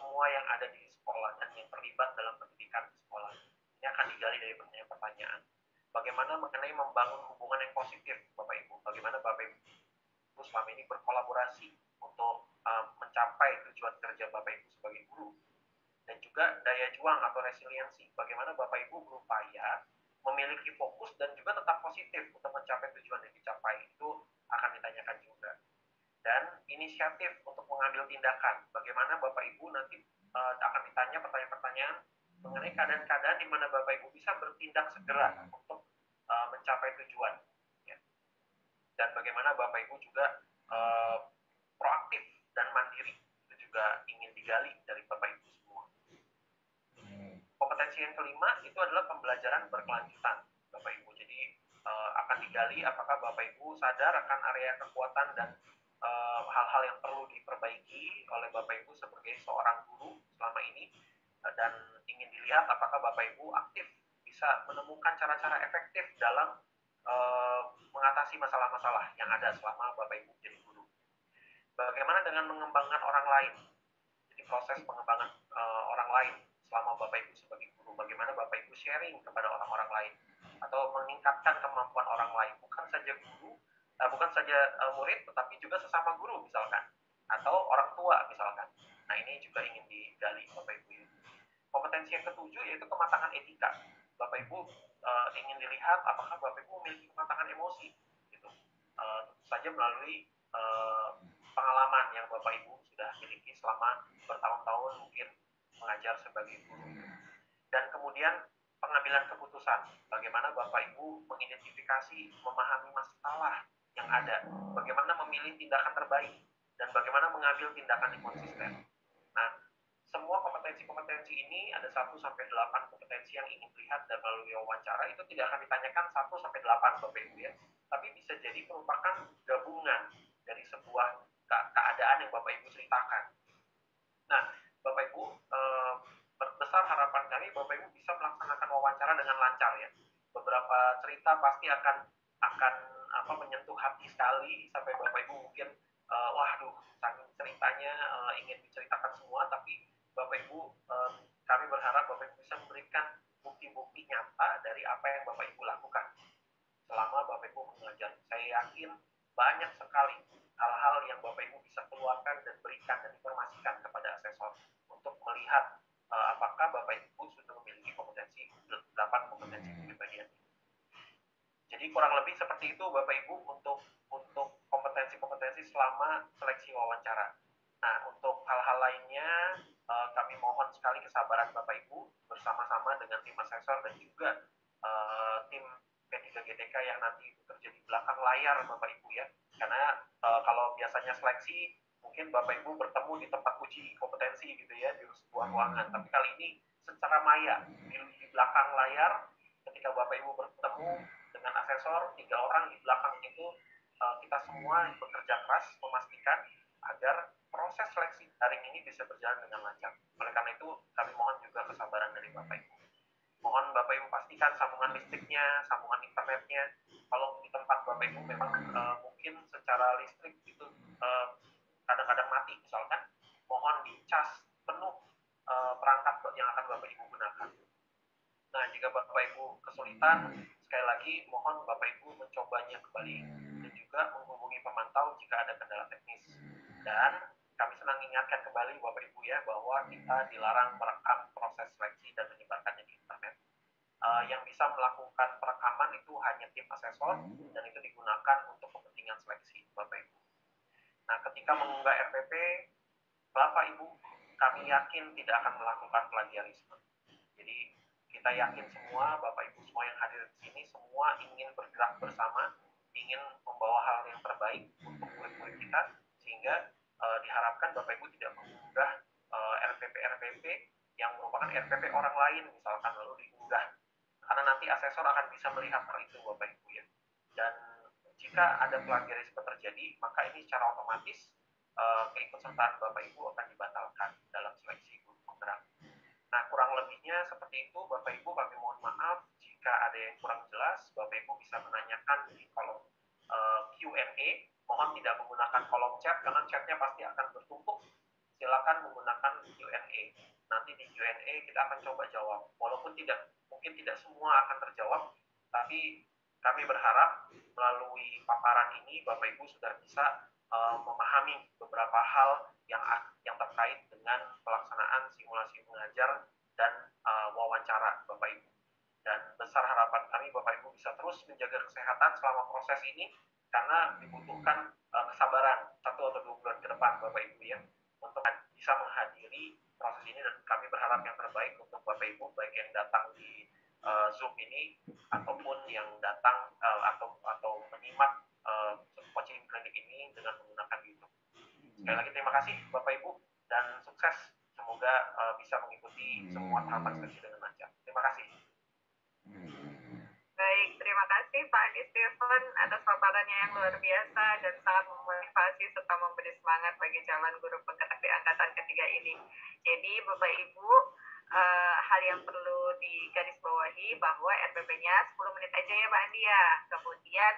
semua yang ada di sekolah dan yang terlibat dalam pendidikan di sekolah. Ini akan digali dari pertanyaan-pertanyaan. Bagaimana mengenai membangun hubungan yang positif, Bapak Ibu? Bagaimana Bapak Ibu selama ini berkolaborasi untuk mencapai tujuan kerja Bapak Ibu sebagai guru? Dan juga daya juang atau resiliensi, bagaimana Bapak Ibu berupaya memiliki fokus dan juga tetap positif untuk mencapai tujuan yang dicapai, itu akan ditanyakan juga. Dan inisiatif untuk mengambil tindakan, bagaimana Bapak Ibu nanti akan ditanya pertanyaan-pertanyaan mengenai keadaan-keadaan di mana Bapak Ibu bisa bertindak segera untuk mencapai tujuan. Ya. Dan bagaimana Bapak Ibu juga proaktif dan mandiri, itu juga ingin digali dari Bapak Ibu semua. Kompetensi yang kelima itu adalah pembelajaran berkelanjutan, Bapak Ibu. Jadi akan digali apakah Bapak Ibu sadar akan area kekuatan dan hal-hal yang perlu diperbaiki oleh Bapak Ibu sebagai seorang guru selama ini, dan ingin dilihat apakah Bapak Ibu aktif bisa menemukan cara-cara efektif dalam mengatasi masalah-masalah yang ada selama Bapak Ibu jadi guru. Bagaimana dengan mengembangkan orang lain? Jadi proses pengembangan orang lain selama Bapak Ibu sebagai guru, bagaimana Bapak Ibu sharing kepada orang-orang lain atau meningkatkan kemampuan orang lain, bukan saja guru, bukan saja murid, tetapi juga sesama guru misalkan, atau orang tua misalkan. Nah ini juga ingin digali Bapak Ibu. Kompetensi yang ketujuh yaitu kematangan etika. Bapak Ibu ingin dilihat apakah Bapak Ibu memiliki kematangan emosi, gitu. Tentu saja melalui pengalaman yang Bapak Ibu sudah miliki selama bertahun-tahun mungkin mengajar sebagai guru. Dan kemudian pengambilan keputusan, bagaimana Bapak Ibu mengidentifikasi, memahami masalah yang ada, bagaimana memilih tindakan terbaik, dan bagaimana mengambil tindakan yang konsisten. Nah, semua kompetensi-kompetensi ini ada 1-8 kompetensi yang ingin dilihat dan melalui wawancara itu tidak akan ditanyakan 1-8 Bapak Ibu ya, tapi bisa jadi merupakan gabungan dari sebuah keadaan yang Bapak Ibu ceritakan. Nah, Bapak Ibu besar harapan kami Bapak Ibu bisa melaksanakan wawancara dengan lancar ya. Beberapa cerita pasti akan menyentuh hati sekali sampai Bapak Ibu mungkin waduh saking ceritanya ingin diceritakan semua, tapi Bapak Ibu kami berharap Bapak Ibu bisa memberikan bukti-bukti nyata dari apa yang Bapak Ibu lakukan selama Bapak Ibu mengajar. Saya yakin banyak sekali hal-hal yang Bapak Ibu bisa keluarkan dan berikan dan informasikan kepada asesor untuk melihat apakah Bapak Ibu sudah memiliki kompetensi 8 kompetensi kepribadian. Jadi kurang lebih seperti itu Bapak Ibu untuk kompetensi-kompetensi selama seleksi wawancara. Nah, untuk hal-hal lainnya kami mohon sekali kesabaran Bapak Ibu bersama-sama dengan tim asesor dan juga tim P3GTK yang nanti bekerja di belakang layar Bapak Ibu ya. Karena kalau biasanya seleksi mungkin Bapak Ibu bertemu di tempat uji kompetensi gitu ya, di sebuah ruangan. Tapi kali ini secara maya di belakang layar, ketika Bapak Ibu bertemu dengan asesor 3 orang di belakang itu, kita semua bekerja keras memastikan agar proses seleksi daring ini bisa berjalan dengan lancar. Oleh karena itu kami mohon juga kesabaran dari Bapak Ibu. Mohon Bapak Ibu pastikan sambungan listriknya, sambungan internetnya. Kalau di tempat Bapak Ibu memang mungkin secara listrik itu kadang-kadang mati misalkan, mohon dicas penuh perangkat yang akan Bapak Ibu gunakan. Nah, jika Bapak Ibu kesulitan, sekali lagi mohon Bapak Ibu mencobanya kembali dan juga menghubungi pemantau jika ada kendala teknis. Dan kami senang ingatkan kembali Bapak Ibu ya bahwa kita dilarang merekam proses seleksi dan menyebarkannya di internet. Yang bisa melakukan perekaman itu hanya tim asesor dan itu digunakan untuk kepentingan seleksi Bapak Ibu. Nah, ketika mengunggah RPP, Bapak Ibu kami yakin tidak akan melakukan plagiarisme. Jadi kita yakin semua Bapak Ibu semua yang hadir di sini semua ingin bergerak bersama, ingin membawa hal yang terbaik untuk murid-murid kita, sehingga diharapkan Bapak Ibu tidak mengunggah RPP yang merupakan RPP orang lain misalkan lalu diunggah, karena nanti asesor akan bisa melihat hal itu Bapak Ibu ya. Dan jika ada plagiarisme terjadi, maka ini secara otomatis keikutsertaan Bapak Ibu akan dibatalkan dalam seleksi guru penggerak. Nah, kurang lebihnya seperti itu Bapak Ibu, kami mohon maaf jika ada yang kurang jelas, Bapak Ibu bisa menanyakan di kolom Q&A. Mohon tidak menggunakan kolom chat karena chatnya pasti akan bertumpuk. Silakan menggunakan Q&A. Nanti di Q&A kita akan coba jawab. Walaupun mungkin tidak semua akan terjawab, tapi kami berharap melalui paparan ini Bapak Ibu sudah bisa memahami beberapa hal yang terkait dengan pelaksanaan simulasi mengajar dan wawancara Bapak Ibu. Dan besar harapan kami Bapak Ibu bisa terus menjaga kesehatan selama proses ini, karena dibutuhkan kesabaran 1 atau 2 bulan ke depan Bapak Ibu ya, untuk bisa menghadiri proses ini, dan kami berharap yang terbaik untuk Bapak Ibu, baik yang datang di Zoom ini ataupun yang datang atau menyimak coaching klinik ini dengan menggunakan YouTube. Sekali lagi terima kasih Bapak Ibu dan sukses. Semoga bisa mengikuti semua tahapan seleksi dengan lancar. Terima kasih. Baik, terima kasih Pak Adi Stephen atas paparannya yang luar biasa dan sangat memotivasi serta memberi semangat bagi calon guru penggerak di angkatan ketiga ini. Jadi Bapak Ibu, hal yang perlu digarisbawahi bahwa RPP-nya 10 menit aja ya Pak Andi ya. Kemudian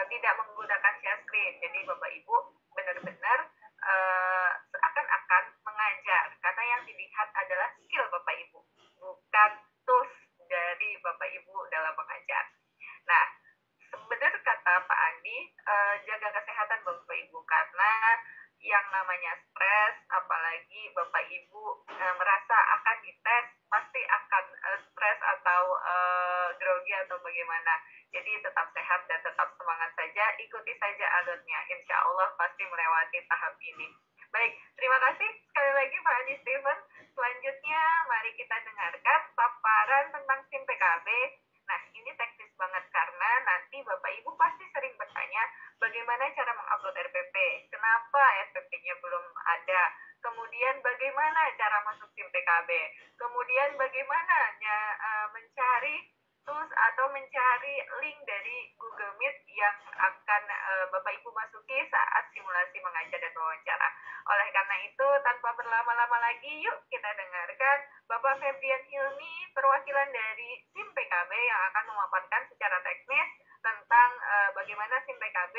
tidak menggunakan share screen. Jadi Bapak Ibu benar-benar seakan-akan mengajar, karena yang dilihat adalah skill Bapak Ibu, bukan tools dari Bapak Ibu dalam mengajar. Nah, benar kata Pak Andi, jaga kesehatan Bapak Ibu, karena yang namanya stres, apalagi Bapak Ibu merasa akan dites, pasti akan stres atau grogi atau bagaimana. Jadi tetap sehat dan tetap semangat saja, ikuti saja alurnya. Insya Allah pasti melewati tahap ini. Baik, terima kasih sekali lagi Pak Adi Stephen. Selanjutnya mari kita dengarkan paparan tentang SIM PKB. Nah, ini teknis banget karena nanti Bapak Ibu pasti sering bertanya bagaimana cara mengupload RPP, kenapa RPP-nya belum ada, kemudian bagaimana cara masuk SIM PKB, kemudian bagaimana mencari tools atau mencari link dari Google Meet yang akan Bapak Ibu masuki saat simulasi mengajar dan wawancara. Oleh karena itu, tanpa berlama-lama lagi, yuk kita dengarkan Bapak Febrian Hilmi, perwakilan dari SIM PKB yang akan memaparkan secara teknis tentang bagaimana SIM PKB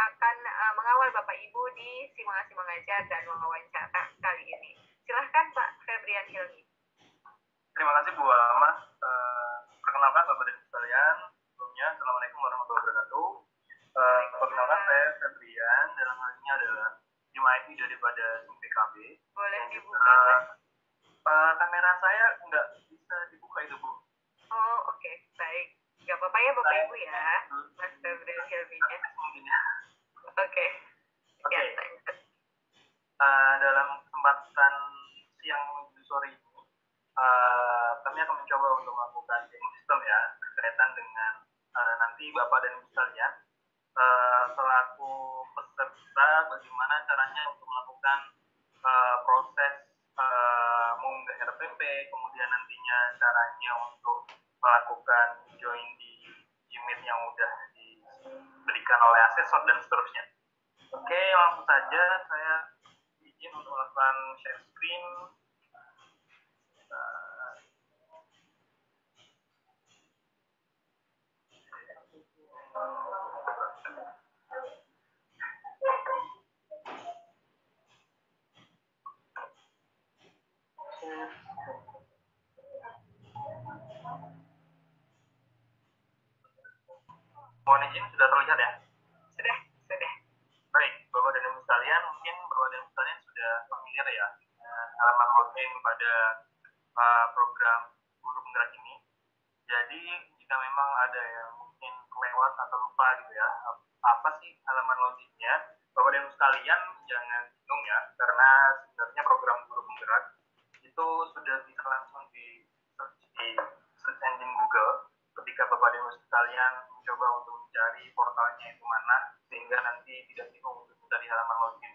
akan mengawal Bapak Ibu di simulasi mengajar dan wawancara kali ini. Silahkan Pak Febrian Hilmi. Terima kasih Bu Alma. Perkenalkan Bapak dan sekalian, sebelumnya Assalamualaikum warahmatullahi wabarakatuh. Perkenalkan saya Febrian, dalam hal ini adalah tim IT daripada SIM PKB. Boleh dibuka kamera saya nggak bisa dibuka itu Bu. Oh oke, baik. Gak apa-apa ya Bapak Ibu ya, Mas Febrian Hilmi-nya. Oke. Dalam kesempatan siang menuju sore ini, kami akan mencoba untuk melakukan sistem ya, berkaitan dengan nanti Bapak dan Ibu sekalian selaku peserta, bagaimana caranya untuk melakukan proses mengunggah RPP, kemudian nantinya caranya untuk melakukan join di Gmeet yang udah diberikan oleh asesor dan seterusnya. Oke, langsung saja saya izin untuk melakukan share screen. Mohon izin, sudah terlihat ya? Sudah. Baik, Bapak dan Ibu sekalian, mungkin Bapak dan Ibu sekalian sudah familiar ya halaman login pada program guru penggerak ini. Jadi jika memang ada yang mungkin kelewat atau lupa gitu ya, apa sih halaman loginnya, Bapak dan Ibu sekalian jangan bingung ya, karena sebenarnya program guru penggerak itu sudah bisa langsung di search engine Google. Ketika Bapak dan Ibu sekalian mencoba untuk mencari portalnya itu mana, sehingga nanti tidak bingung untuk mencari halaman login,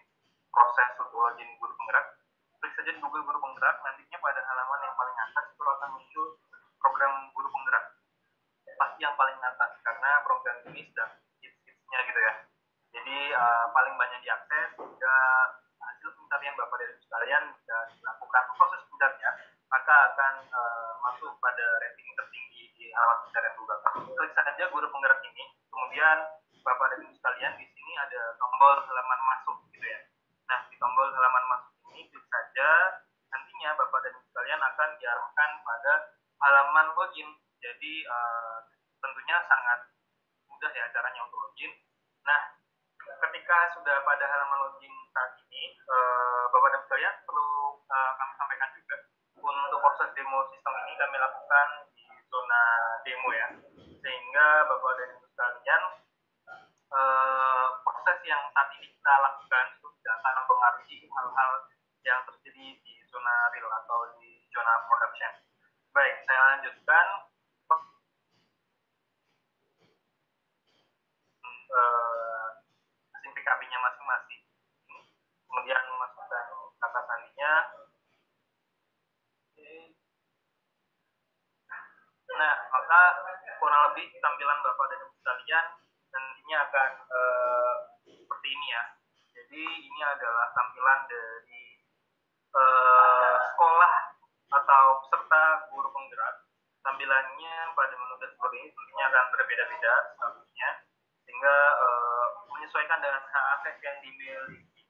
proses untuk login guru penggerak, klik saja di Google guru penggerak, nantinya pada halaman yang paling atas itu akan muncul program guru penggerak, pasti yang paling atas, karena program ini sedang hits-hitsnya gitu ya. Jadi paling banyak diakses, sehingga hasil pencarian Bapak dan Ibu sekalian bisa dilakukan proses sebenarnya maka akan masuk pada rating tertinggi di halaman pencarian Google. Klik saja guru penggerak ini, kemudian Bapak dan Ibu sekalian di sini ada tombol halaman masuk gitu ya. Nah, di tombol halaman masuk ini klik saja, nantinya Bapak dan Ibu sekalian akan diarahkan pada halaman login. Jadi tentunya sangat mudah ya caranya untuk login. Nah, ketika sudah pada halaman login saat ini, Bapak dan Ibu sekalian perlu kami sampaikan juga untuk proses demo sistem ini kami lakukan di zona demo ya, sehingga Bapak dan Ibu sekalian proses yang saat ini kita lakukan itu tidak akan mempengaruhi hal-hal yang terjadi di zona real atau di zona production. Baik, saya lanjutkan. SIM PKB-nya masing-masing, kemudian masukkan kata sandinya. Nah, maka kurang lebih tampilan Bapak dan Ibu sekalian nantinya akan seperti ini ya. Jadi ini adalah tampilan dari sekolah atau peserta guru penggerak. Tampilannya pada menu dashboard ini tentunya akan berbeda-beda statusnya, sehingga menyesuaikan dengan hak akses yang dimiliki.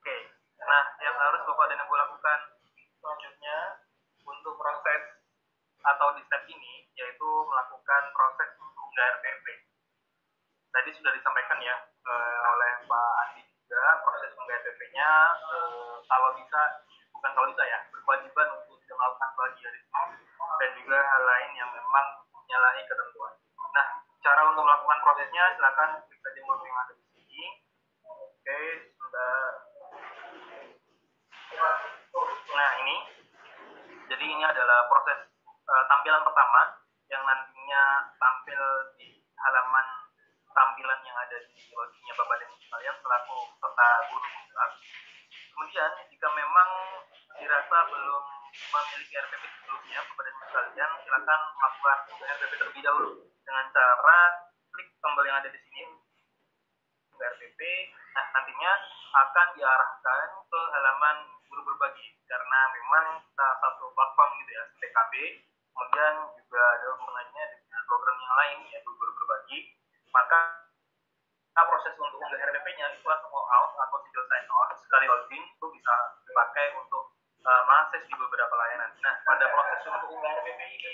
Oke, nah yang harus Bapak dan Ibu lakukan selanjutnya untuk proses atau di step ini yaitu melakukan proses unggah RPP. Tadi sudah disampaikan ya oleh Pak Andi juga, proses unggah RPP-nya kalau bisa, bukan kalau bisa ya, berkewajiban untuk tidak melakukan plagiarisme dan juga hal lain yang memang menyalahi ketentuan. Nah, cara untuk melakukan prosesnya silakan klik saja menu yang ada di sini. Oke, sudah. Nah, ini. Jadi ini adalah proses tampilan pertama yang nantinya tampil di halaman tampilan yang ada di loginnya Bapak dan Ibu sekalian selaku peserta guru penggerak. Kemudian jika memang dirasa belum memiliki RPP sebelumnya, Bapak dan Ibu sekalian silakan melakukan RPP terlebih dahulu dengan cara klik tombol yang ada di sini RPP. Nah, nantinya akan diarahkan ke halaman guru berbagi karena memang satu platform gitu ya, PKB. Kemudian juga ada hubungannya dengan program yang lain yaitu guru berbagi. Maka proses untuk unggah RPP-nya itu langsung out atau single sign on sekali login itu bisa dipakai untuk mengakses di beberapa layanan. Nah, pada proses untuk unggah RPP ini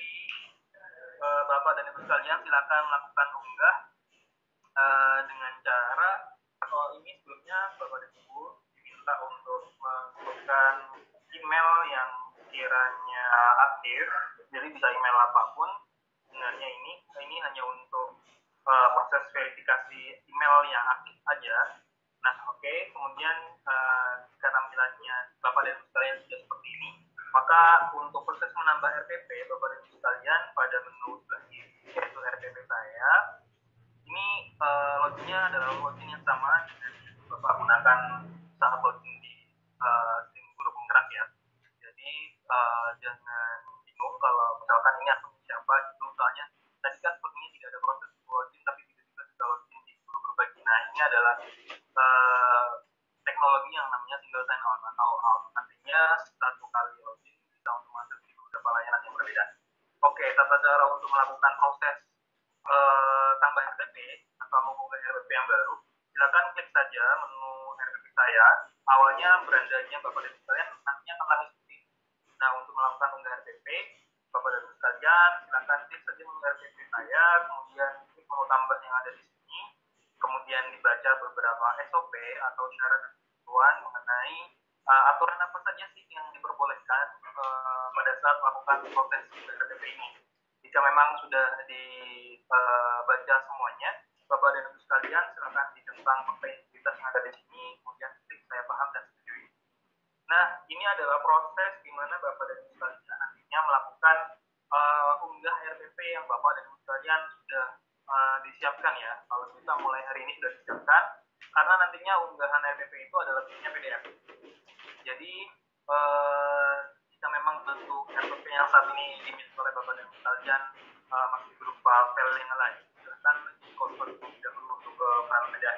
Bapak dan Ibu sekalian silakan lakukan unggah dengan cara ini sebelumnya Bapak dan Ibu diminta untuk masukkan email yang kiranya aktif, jadi bisa email apapun. Sebenarnya ini hanya untuk proses verifikasi email yang aktif aja. Nah, oke. Kemudian jika tampilannya Bapak dan Ibu sekalian sudah seperti ini, maka untuk proses menambah RPP Bapak dan Ibu sekalian pada menu sebelah kiri yaitu RPP saya. Ini loginnya adalah login yang sama dengan Bapak gunakan saat login di SIM guru penggerak ya. Jadi jangan bingung kalau misalkan ini akun siapa gitu, soalnya tadi kan sepertinya tidak ada proses login tapi tiba-tiba sudah login di guru berbagi. Nah, ini adalah teknologi yang namanya single sign on atau out. Artinya satu kali login bisa untuk masuk di beberapa layanan yang berbeda. Oke, tata cara untuk melakukan proses tambah RPP atau mengunggah RPP yang baru, silakan klik saja menu RPP saya. Awalnya berandanya Bapak dan Ibu sekalian, nantinya akan langsung seperti ini. Nah, untuk melakukan unggah RPP, Bapak dan Ibu sekalian, silakan klik saja menu RPP saya, kemudian klik menu tambah yang ada di sini, kemudian dibaca beberapa SOP atau syarat dan ketentuan mengenai aturan apa saja sih yang diperbolehkan pada saat melakukan proses RPP ini. Jika memang sudah dibaca semuanya, Bapak dan Ibu sekalian silakan dicentang integritas yang ada di sini, kemudian klik saya paham dan setuju. Nah, ini adalah proses di mana Bapak dan Ibu sekalian nantinya melakukan unggah RPP yang Bapak dan Ibu sekalian sudah disiapkan ya. Kalau bisa mulai hari ini sudah disiapkan, karena nantinya unggahan RPP itu adalah bentuknya PDF. Jadi jika memang bentuk RPP yang saat ini dimiliki oleh Bapak dan Ibu sekalian masih berupa file yang lain, silahkan di-convert terlebih dahulu untuk ke file PDF.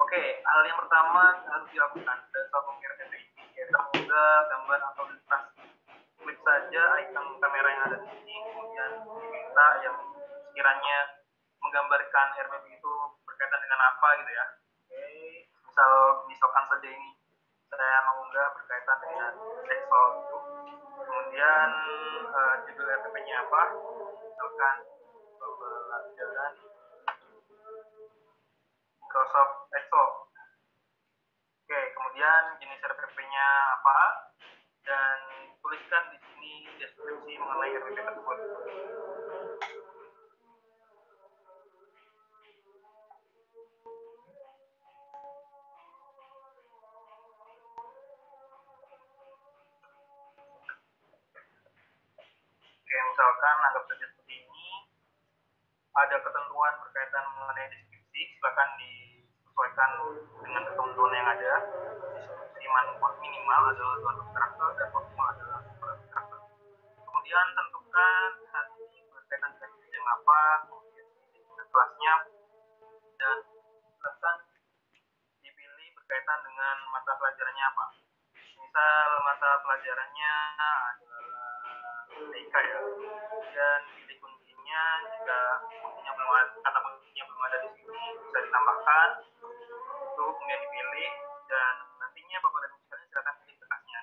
Oke, hal yang pertama harus dilakukan pada saat mengirim RPP ini yaitu mengunggah gambar atau ilustrasi. Klik sekiranya menggambarkan RPP itu berkaitan dengan apa gitu ya. Oke, misalkan saja ini saya mengunggah berkaitan dengan Excel itu. Kemudian judul RPP-nya apa? Misalkan pembelajaran Microsoft Excel. Oke, kemudian jenis RPP-nya apa? Dan tuliskan di sini deskripsi mengenai RPP tersebut. Oke, misalkan anggap saja seperti ini, ada ketentuan berkaitan mengenai deskripsi, silakan disesuaikan dengan ketentuan yang ada. Deskripsi minimal adalah 200 karakter dan maksimal adalah 100 karakter. Kemudian tentukan saat ini berkaitan dengan bidang apa, kemudian kelasnya, dan silakan dipilih berkaitan dengan mata pelajarannya apa. Misal mata pelajarannya adalah TK ya, dan pilih kuncinya. Jika kuncinya belum ada, kata kuncinya belum ada di sini, bisa ditambahkan itu, kemudian dipilih, dan nantinya Bapak dan Ibu sekalian silakan pilih berkasnya.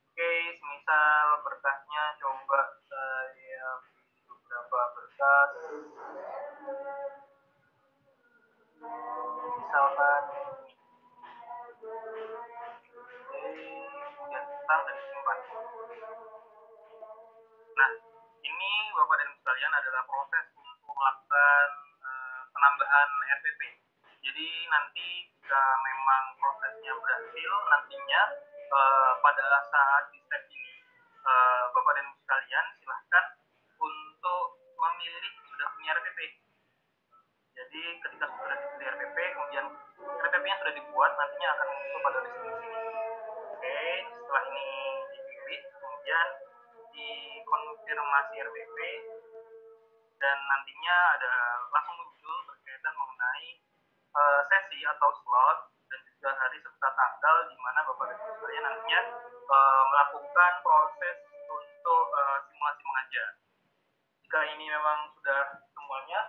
Oke, semisal berkasnya coba saya pilih beberapa berkas, misalkan kemudian hitam dan disimpan. Nah, ini Bapak dan Ibu sekalian adalah proses untuk melakukan penambahan RPP. Jadi nanti jika memang prosesnya berhasil, nantinya pada saat di step ini Bapak dan Ibu sekalian silahkan untuk memilih sudah punya RPP. Jadi ketika sudah dipilih RPP, kemudian RPP-nya sudah dibuat, nantinya akan muncul pada list ini. Oke, setelah ini dipilih, kemudian dikonfirmasi RPP, dan nantinya ada langsung muncul berkaitan mengenai sesi atau slot dan juga hari serta tanggal di mana Bapak dan Ibu sekalian nantinya melakukan proses untuk simulasi mengajar. Jika ini memang sudah semuanya,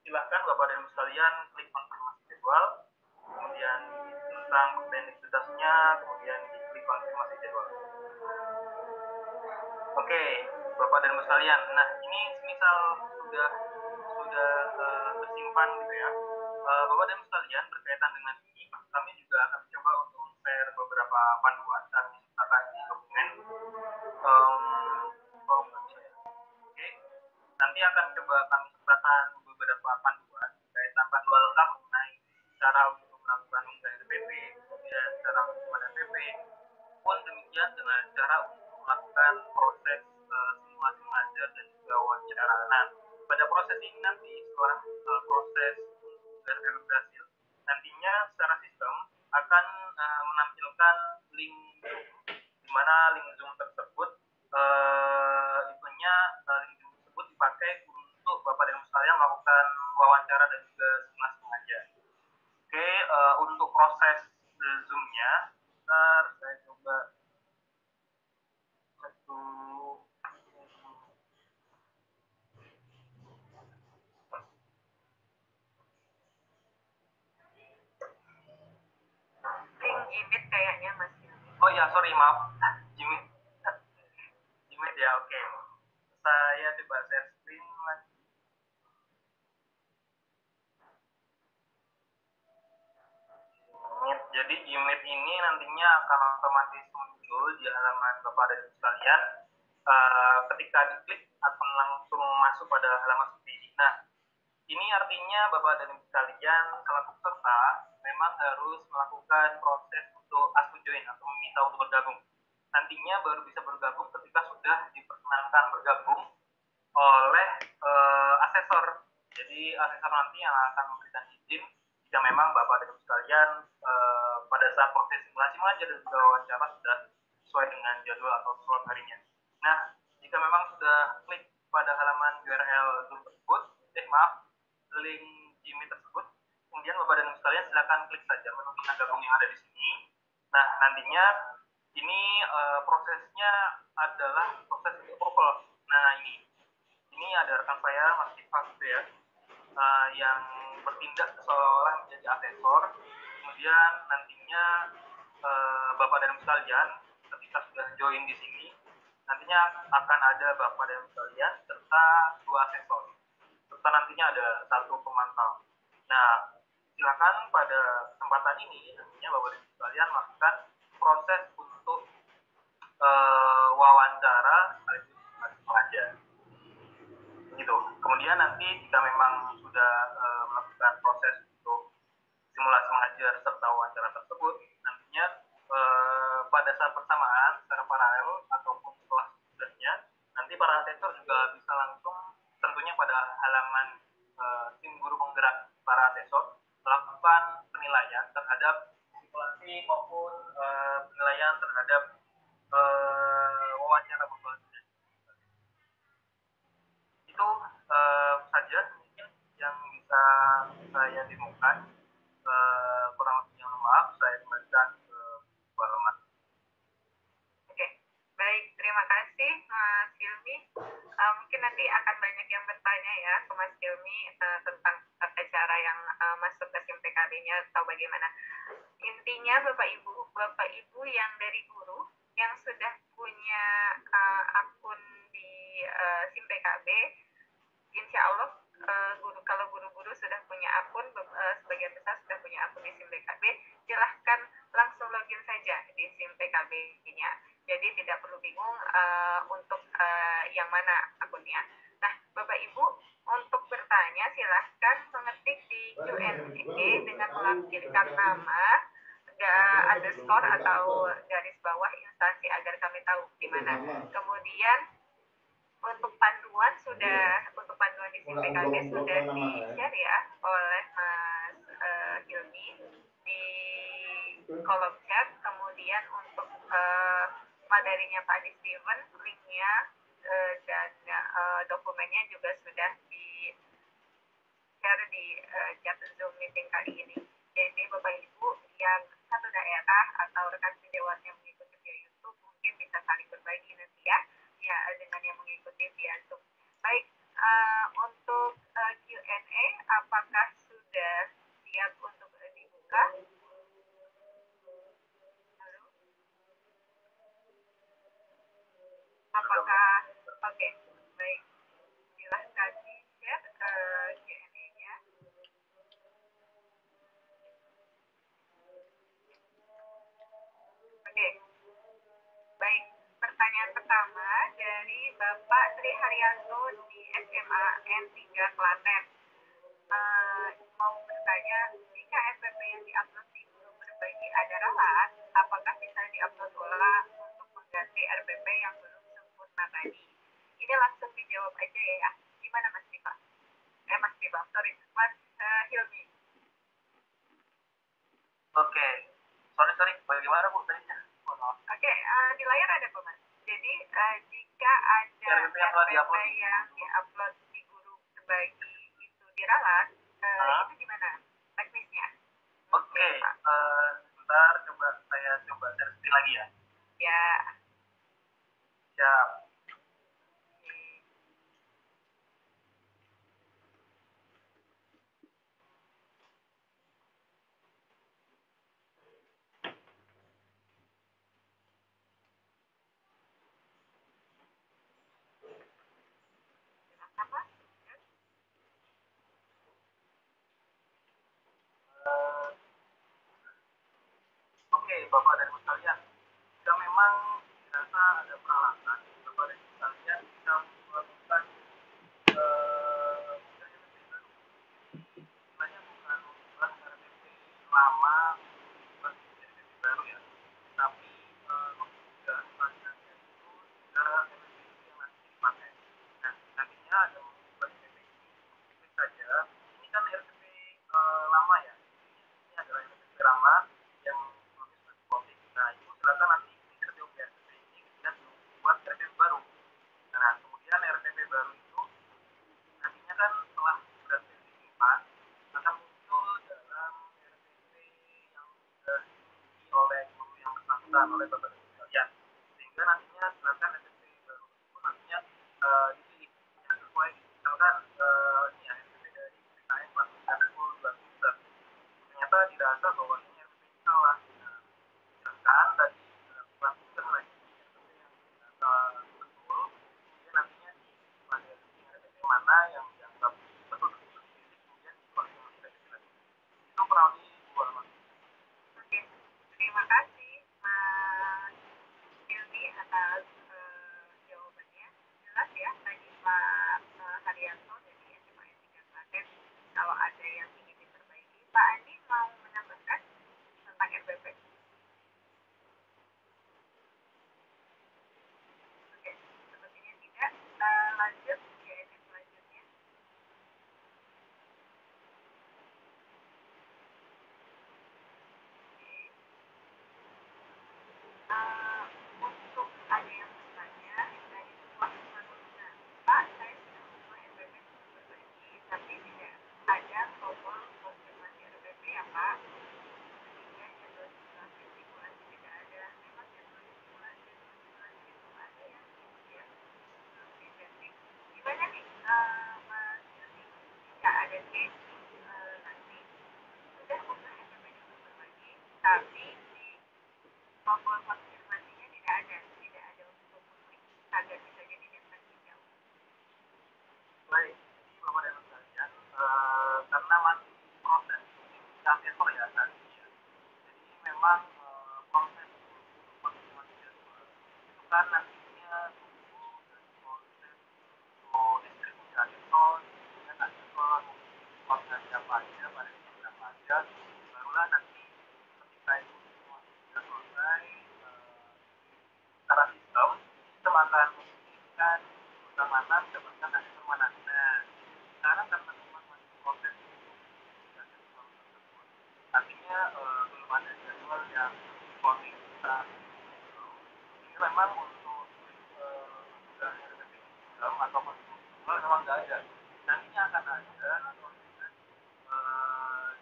silahkan Bapak dan Ibu sekalian klik konfirmasi jadwal, kemudian tentang identitasnya, kemudian diklik konfirmasi jadwal. Oke, Bapak dan Ibu sekalian. Nah, ini misal sudah tersimpan gitu ya. Bapak dan Ibu sekalian, berkaitan dengan ini, kami juga akan coba untuk share beberapa panduan kami sertakan di dokumen. Oke, nanti akan coba kami sertakan beberapa panduan berkaitan panduan lengkap mengenai cara untuk melakukan RPP, kemudian cara melakukan RPP, pun demikian dengan cara untuk melakukan proses simulasi mengajar dan juga wawancara. Nah, pada proses ini nanti setelah proses untuk RPP berhasil, nantinya secara sistem akan menampilkan link Zoom, di mana link Zoom tersebut link Zoom tersebut dipakai untuk Bapak dan Ibu sekalian melakukan wawancara dan juga simulasi mengajar. Oke, untuk proses Zoom-nya, saya coba cek dulu. Link Jimit kayaknya masih. Oh ya, sorry, maaf. Jimit ya, oke. Saya coba share screen lagi. Jadi Gmeet ini nantinya akan otomatis muncul di halaman Bapak dan Ibu sekalian. Ketika diklik akan langsung masuk pada halaman seperti ini. Nah, ini artinya Bapak dan Ibu sekalian selaku peserta memang harus melakukan proses untuk ask to join atau meminta untuk bergabung. Nantinya baru bisa bergabung ketika sudah diperkenankan bergabung oleh asesor. Jadi asesor nanti yang akan memberikan izin jika memang Bapak dan Ibu sekalian pada saat proses simulasi mengajar dan juga wawancara sudah sesuai dengan jadwal atau slot harinya. Nah, jika memang sudah klik pada halaman URL Zoom tersebut, link Gmeet tersebut, kemudian Bapak dan Ibu sekalian silakan klik saja menu bintang gabung yang ada di sini. Nah, nantinya ini prosesnya adalah proses approval. Nah, ini ini ada rekan saya Mas Tifak gitu ya, yang bertindak seolah menjadi asesor. Kemudian nantinya Bapak dan Ibu sekalian ketika sudah join di sini, nantinya akan ada Bapak dan Ibu sekalian serta 2 asesor, serta nantinya ada 1 pemantau. Nah, silakan pada kesempatan ini nantinya Bapak dan Ibu sekalian melakukan proses untuk wawancara sekaligus mengajar. Gitu. Kemudian nanti jika memang sudah melakukan proses untuk simulasi mengajar serta wawancara tersebut, nantinya pada saat bersamaan secara paralel ataupun setelah sudahnya, nanti para asesor juga bisa langsung tentunya pada halaman tim guru penggerak para asesor melakukan penilaian terhadap simulasi maupun penilaian terhadap wawancara pembahasan. Itu saja mungkin yang bisa saya temukan. Kurang lebihnya maaf, saya kembalikan ke halaman. Oke, baik, terima kasih Mas Hilmi. Mungkin nanti akan banyak yang bertanya ya ke Mas Hilmi tentang tata cara yang masuk ke SIM PKB-nya atau bagaimana. Intinya Bapak Ibu yang dari guru yang sudah punya akun di SIM PKB, insya Allah kalau guru-guru sudah punya akun, sebagian besar sudah punya akun di SIM PKB, silahkan langsung login saja di SIM PKB-nya. Jadi tidak perlu bingung untuk yang mana akunnya. Nah, Bapak Ibu, untuk bertanya silahkan mengetik di Q&A dengan melampirkan nama, underscore atau garis bawah instansi agar kami tahu di mana. Kemudian untuk panduan di SIM PKB sudah di-share ya oleh Mas Hilmi di kolom chat. Kemudian untuk materinya Pak Adi Steven, linknya dan dokumennya juga sudah di-share di chat Zoom meeting kali ini. Jadi Bapak Ibu yang satu daerah atau rekan sejawat yang mengikuti via YouTube mungkin bisa saling berbagi nanti ya dengan yang mengikuti via Zoom. Baik, untuk Q&A apakah sudah siap untuk dibuka? Halo? Apakah oke, baik. Silahkan di-share Q&A-nya. Oke. Baik, pertanyaan pertama dari Bapak Tri Haryanto di SMA N3 Klaten. Mau bertanya, jika RPP yang diupload di guru berbagi ada ralat, apakah bisa diupload ulang untuk mengganti RPP yang belum sempurna tadi? Ini langsung dijawab aja ya. Gimana Mas Diva? Mas Hilmi. Oke, sorry, bagaimana Bu tadinya? Oke, di layar ada kok Mas. Jadi jika ada RPP yang diupload di guru berbagi itu diralat, itu gimana teknisnya? Oke, sebentar saya coba share screen lagi ya. Ya. Siap. Oke, Bapak dan Ibu sekalian, jika memang dirasa ada peralatan, Bapak dan Ibu sekalian bisa melakukan banyak bukan mengubah RPP lama bukan RPP baru ya, tapi juga variannya itu juga RPP yang nanti dipakai. Nah, nantinya ada mengubah RPP ini, klik saja. Ini kan RPP lama ya, ini adalah RPP lama yang sebelumnya sudah diposting. Nah, Ibu silakan nanti klik saja RPP ini dan membuat RPP baru. Nah, kemudian RPP baru itu nantinya kan setelah sudah disimpan akan muncul dalam RPP yang sudah dimiliki oleh guru yang bersangkutan oleh Bapak dan Ibu sekalian, sehingga nantinya silakan RPP baru itu nantinya dipilih yang sesuai tentang proses asesor ya tadi ya. Jadi memang proses pengumuman jadwal itu kan nantinya tunggu dari proses untuk distribusi asesor, kemudian asesor keluarga siapa aja, pada siapa aja, barulah nanti ketika itu semua sudah selesai secara sistem, sistem akan mengirimkan bagaimana mendapatkan asesor mana. Nah, sekarang karena memang masih proses jadwal tersebut, artinya belum ada jadwal yang kami bisa ini memang untuk sistem atau jadwal memang nggak ada. Nantinya akan ada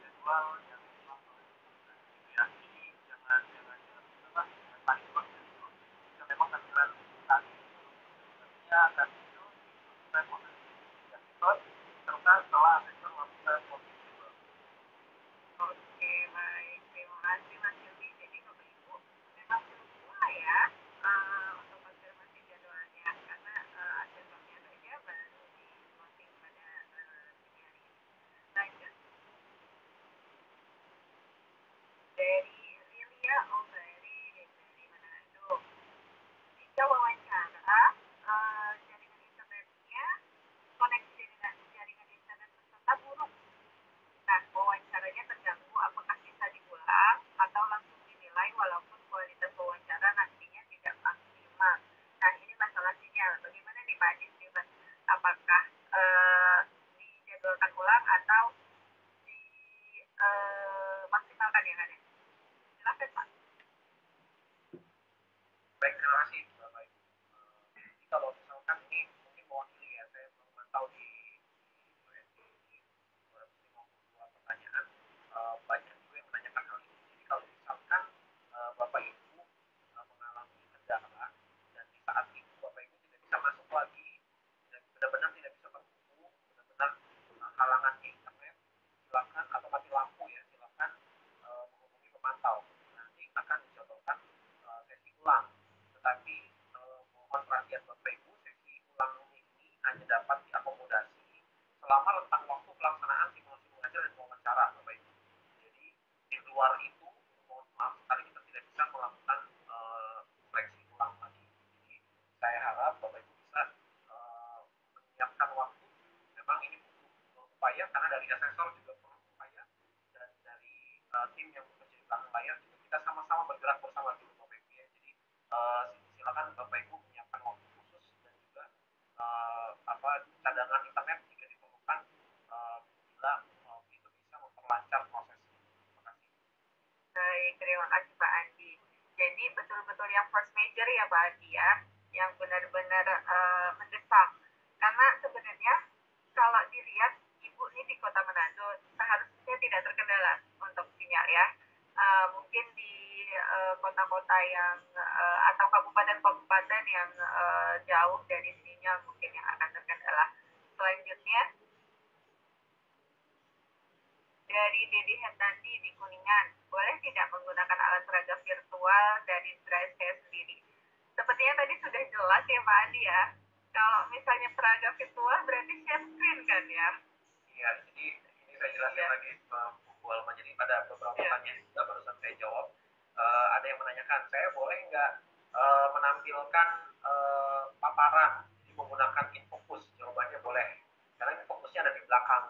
jadwal yang memang ya ini jangan panik gitu. Jika memang terkira tadi nantinya akan muncul di posisi asesor serta setelah asesor melakukan posisi Oke, baik. Terima kasih Mas Yogi. Jadi Bapak Ibu memang belum mulai ya untuk konfirmasi jadwalnya karena asesornya saja baru di closing pada dini hari ini. Lanjut dari Lilia Obari dari Manado. Jika wawancara jaringan internetnya koneksi dengan jaringan internet peserta buruk. Nah, wawancaranya terganggu apakah bisa diulang atau langsung dinilai walaupun kualitas wawancara nantinya tidak maksimal. Nah, ini masalah sinyal. Bagaimana nih Pak Adis? Apakah dijadwalkan ulang atau dimaksimalkan yang ada? Silakan Pak. Baik, terima kasih Bapak Ibu. Jadi kalau misalkan ini mungkin mewakili ya, saya memantau di UNI 252 pertanyaan, banyak juga yang menanyakan hal ini. Jadi kalau misalkan Bapak Ibu mengalami kendala dan di saat itu Bapak Ibu tidak bisa masuk lagi, dan benar-benar tidak bisa berkumpul, benar-benar halangan di internet, silakan atau mati lampu ya, silakan menghubungi pemantau. Nanti akan dijadwalkan sesi ulang. Tetapi mohon perhatian Bapak Ibu, sesi ulang ini hanya dapat diakomodasi selama rentang waktu pelaksanaan simulasi mengajar dan wawancara Bapak Ibu. Jadi di luar itu, mohon maaf sekali kita tidak bisa melakukan seleksi ulang lagi. Jadi saya harap Bapak Ibu bisa menyiapkan waktu. Memang ini butuh upaya karena dari asesor juga perlu upaya dan dari tim yang bekerja di belakang layar juga kita sama-sama bergerak bersama dulu Bapak Ibu ya. Jadi silakan Bapak Ibu menyiapkan waktu khusus dan juga cadangan internet jika diperlukan bila itu bisa memperlancar proses. Terima kasih. Baik, terima kasih Pak Andi. Jadi betul-betul yang first major ya Pak Andi ya, yang benar-benar mendesak. Karena sebenarnya kalau dilihat Ibu ini di Kota Manado seharusnya tidak terkendala untuk sinyal ya. Mungkin di kota-kota yang atau kabupaten-kabupaten yang jauh dari sinyal mungkin yang akan terkendala. Selanjutnya dari Dedi Hendandi di Kuningan, boleh tidak menggunakan alat peraga virtual dari drive saya sendiri? Sepertinya tadi sudah jelas ya Pak Andi ya, kalau misalnya peraga virtual berarti share screen kan ya? Iya, jadi ini saya jelasin lagi Bu Alma. Jadi pada beberapa pertanyaan juga barusan saya jawab, ada yang menanyakan, saya boleh nggak menampilkan paparan jadi menggunakan infocus? Jawabannya boleh, karena infocusnya ada di belakang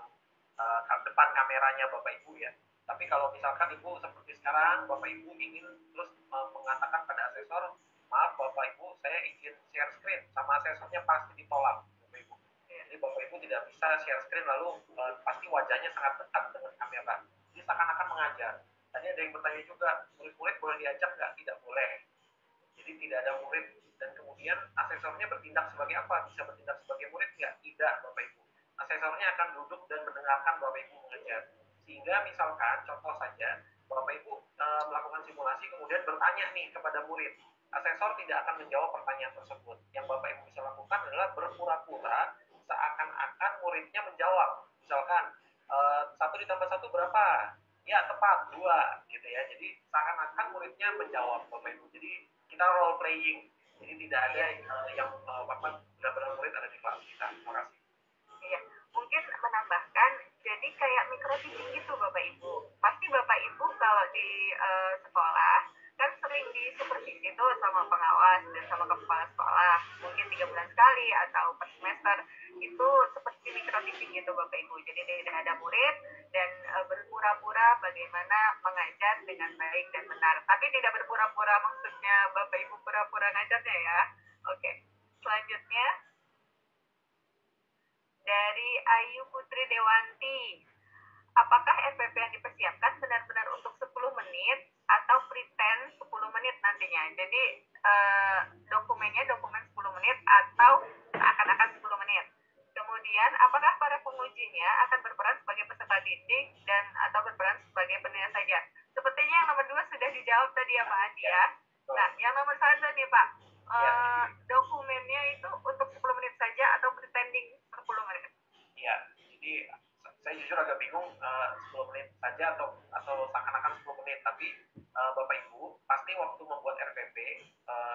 depan kameranya Bapak Ibu ya. Tapi kalau misalkan Ibu seperti sekarang, Bapak Ibu ingin terus mengatakan pada asesor, maaf Bapak Ibu, saya izin share screen, sama asesornya pasti ditolak Bapak Ibu. Jadi Bapak Ibu tidak bisa share screen lalu pasti wajahnya sangat dekat dengan kamera. Jadi seakan-akan mengajar. Tadi ada yang bertanya juga, murid-murid boleh diajak nggak? Tidak boleh. Jadi tidak ada murid dan kemudian asesornya bertindak sebagai apa? Bisa bertindak sebagai murid nggak? Tidak Bapak Ibu. Asesornya akan duduk dan mendengarkan Bapak Ibu mengajar. Sehingga misalkan contoh saja Bapak Ibu melakukan simulasi kemudian bertanya nih kepada murid. Asesor tidak akan menjawab pertanyaan tersebut. Yang Bapak Ibu bisa lakukan adalah berpura-pura seakan-akan muridnya menjawab. Misalkan 1 ditambah 1 berapa? Ya tepat 2 gitu ya. Jadi seakan-akan muridnya menjawab Bapak Ibu. Jadi kita role playing. Jadi tidak ada yang benar-benar murid ada di kelas kita. Terima kasih. Iya, mungkin menambahkan jadi kayak micro teaching gitu Bapak Ibu. Pasti Bapak Ibu kalau di sekolah kan sering disupervisi tuh sama pengawas dan sama kepala sekolah, mungkin 3 bulan sekali atau per semester. Itu seperti micro teaching gitu Bapak Ibu. Jadi tidak ada murid dan berpura-pura bagaimana mengajar dengan baik dan benar. Tapi tidak berpura-pura maksudnya Bapak Ibu pura-pura ngajarnya ya. Oke. Selanjutnya dari Ayu Putri Dewanti. Apakah RPP yang dipersiapkan benar-benar untuk 10 menit atau pretend 10 menit nantinya? Jadi dokumennya dokumen 10 menit atau seakan-akan 10 menit. Kemudian, apakah para pengujinya akan berperan sebagai peserta didik dan atau berperan sebagai penilai saja? Sepertinya yang nomor 2 sudah dijawab tadi ya Pak Adi ya. Nah, yang nomor 1 nih Pak, dokumennya itu untuk 10 menit saja atau pretending 10 menit? Iya, jadi saya jujur agak bingung 10 menit saja atau seakan-akan 10 menit, tapi Bapak Ibu pasti waktu membuat RPP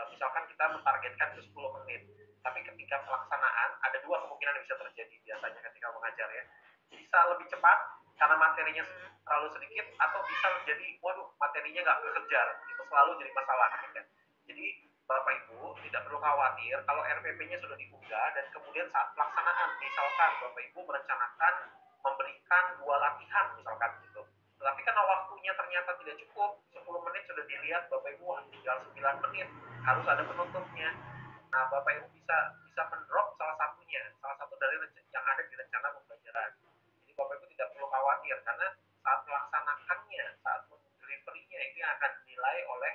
misalkan kita mentargetkan itu 10 menit, tapi ketika pelaksanaan ada 2 kemungkinan yang bisa terjadi biasanya ketika mengajar ya. Bisa lebih cepat karena materinya terlalu sedikit, atau bisa menjadi waduh materinya nggak kekejar, itu selalu jadi masalah ya. Jadi Bapak Ibu tidak perlu khawatir kalau RPP-nya sudah diunggah dan kemudian saat pelaksanaan misalkan Bapak Ibu merencanakan memberikan 2 latihan misalkan gitu. Tetapi karena waktunya ternyata tidak cukup, 10 menit sudah dilihat Bapak Ibu tinggal 9 menit, harus ada penutupnya. Nah, Bapak Ibu bisa mendrop salah satu dari yang ada di rencana pembelajaran. Jadi Bapak Ibu tidak perlu khawatir karena saat melaksanakannya, saat delivery-nya itu yang akan dinilai oleh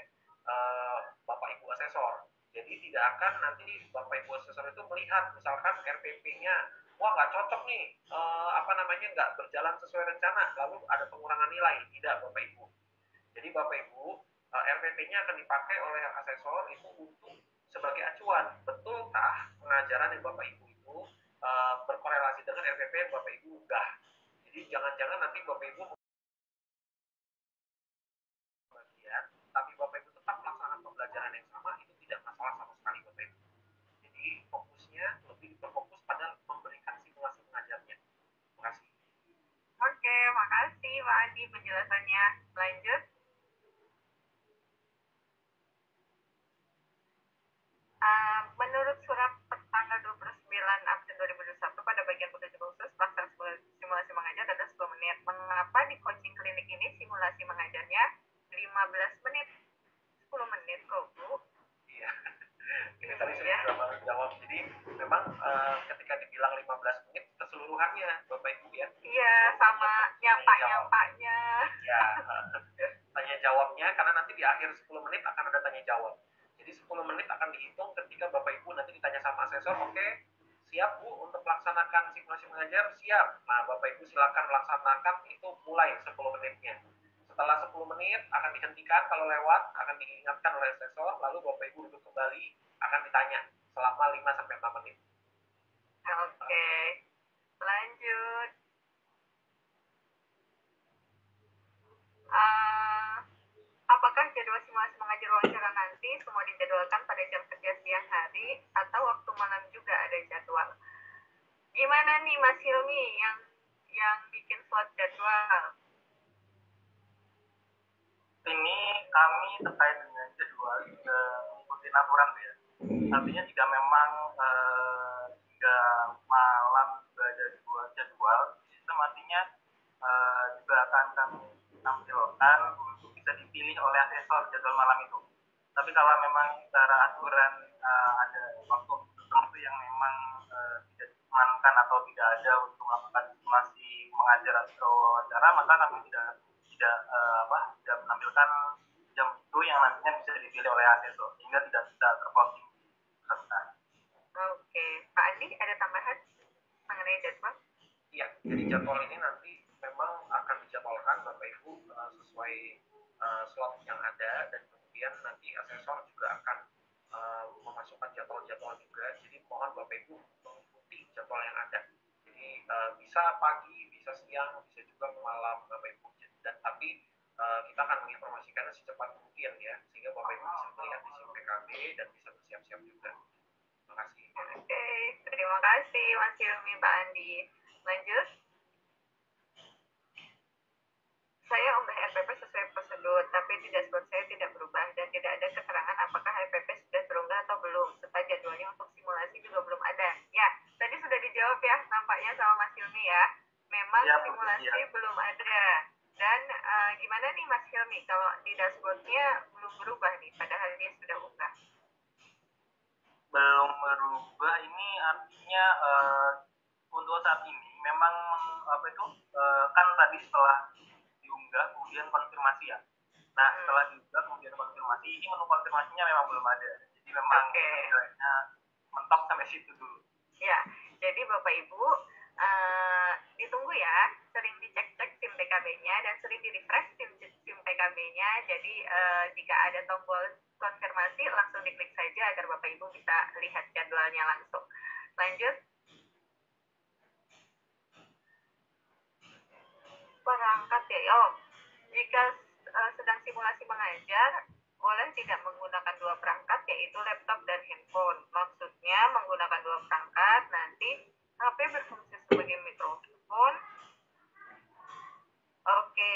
Bapak Ibu asesor. Jadi tidak akan nanti Bapak Ibu asesor itu melihat misalkan RPP-nya wah nggak cocok nih, nggak berjalan sesuai rencana, lalu ada pengurangan nilai. Tidak Bapak Ibu. Jadi Bapak Ibu RPP-nya akan dipakai oleh asesor itu untuk sebagai acuan. Betulkah pengajaran yang Bapak Ibu itu berkorelasi dengan RPP yang Bapak Ibu unggah? Jadi jangan-jangan nanti Bapak Ibu tapi Bapak Ibu tetap melaksanakan pembelajaran yang sama, itu tidak masalah sama sekali Bapak Ibu. Jadi fokusnya lebih berfokus pada memberikan simulasi mengajarnya. Terima kasih. Oke, makasih Pak Adi penjelasannya. Lanjut. Menurut surat tanggal 29 April 2021 pada bagian pekerja khusus pelaksanaan simulasi mengajar ada 10 menit. Mengapa di coaching klinik ini simulasi mengajarnya 15 menit? 10 menit kok Bu? Iya. Ini tadi saya juga jawab. Jadi memang ketika dibilang 15 menit keseluruhannya Bapak Ibu ya. Iya, sama nyapa-nyapanya. Ya, tanya jawabnya karena nanti di akhir 10 menit akan ada tanya jawab. Jadi 10 menit akan dihitung ketika Bapak Ibu nanti ditanya sama asesor, oke, siap Bu untuk melaksanakan simulasi mengajar? Siap. Nah, Bapak Ibu silakan melaksanakan, itu mulai 10 menitnya. Setelah 10 menit akan dihentikan kalau lewat, akan diingatkan oleh asesor, lalu Bapak Ibu duduk kembali, akan ditanya selama 5-6 menit. Oke, lanjut. Apakah jadwal simulasi mengajar wawancara nanti semua dijadwalkan pada jam kerja siang hari atau waktu malam juga ada jadwal? Gimana nih Mas Hilmi yang bikin slot jadwal? Ini kami terkait dengan jadwal juga mengikuti aturan ya. Artinya jika memang hingga malam juga ada 2 jadwal, sistem artinya juga akan kami tampilkan untuk bisa dipilih oleh asesor jadwal malam itu. Tapi kalau memang secara aturan ada waktu tertentu yang memang tidak diamankan atau tidak ada untuk melakukan simulasi mengajar atau wawancara, maka kami tidak menampilkan jam itu yang nantinya bisa dipilih oleh asesor sehingga tidak bisa terplotting peserta. Oke, Pak Andi ada tambahan mengenai jadwal? Iya, jadi jadwal ini nanti memang akan dijadwalkan Bapak Ibu sesuai slot yang ada, dan kemudian nanti asesor juga akan memasukkan jadwal-jadwal juga. Jadi mohon Bapak Ibu mengikuti jadwal yang ada. Jadi bisa pagi, bisa siang, bisa juga malam Bapak Ibu. Dan tapi kita akan menginformasikannya secepat mungkin ya, sehingga Bapak Ibu bisa melihat di SIM PKB dan bisa bersiap-siap juga. Terima kasih. Oke, terima kasih Mas Hilmi, Pak Andi. Lanjut. di dashboard saya tidak berubah dan tidak ada keterangan apakah HPP sudah terunggah atau belum, serta jadwalnya untuk simulasi juga belum ada. Ya, tadi sudah dijawab ya nampaknya sama Mas Hilmi ya. Memang Ya, simulasi ya. belum ada. Dan gimana nih Mas Hilmi kalau di dashboardnya belum berubah nih, padahal dia sudah unggah? Belum berubah ini artinya untuk saat ini memang kan tadi setelah diunggah kemudian konfirmasi ya. Nah setelah diunggah kemudian konfirmasi, ini menu konfirmasinya memang belum ada. Jadi memang nilainya mentok sampai situ dulu. Ya, jadi Bapak Ibu ditunggu ya, sering dicek-cek SIM PKB-nya dan sering di-refresh SIM PKB-nya. Jadi jika ada tombol konfirmasi langsung diklik saja agar Bapak Ibu bisa lihat jadwalnya langsung. Lanjut. Perangkat ya. Oh, jika sedang simulasi mengajar, boleh tidak menggunakan dua perangkat, yaitu laptop dan handphone. Maksudnya menggunakan dua perangkat, nanti HP berfungsi sebagai mikrofon. Oke.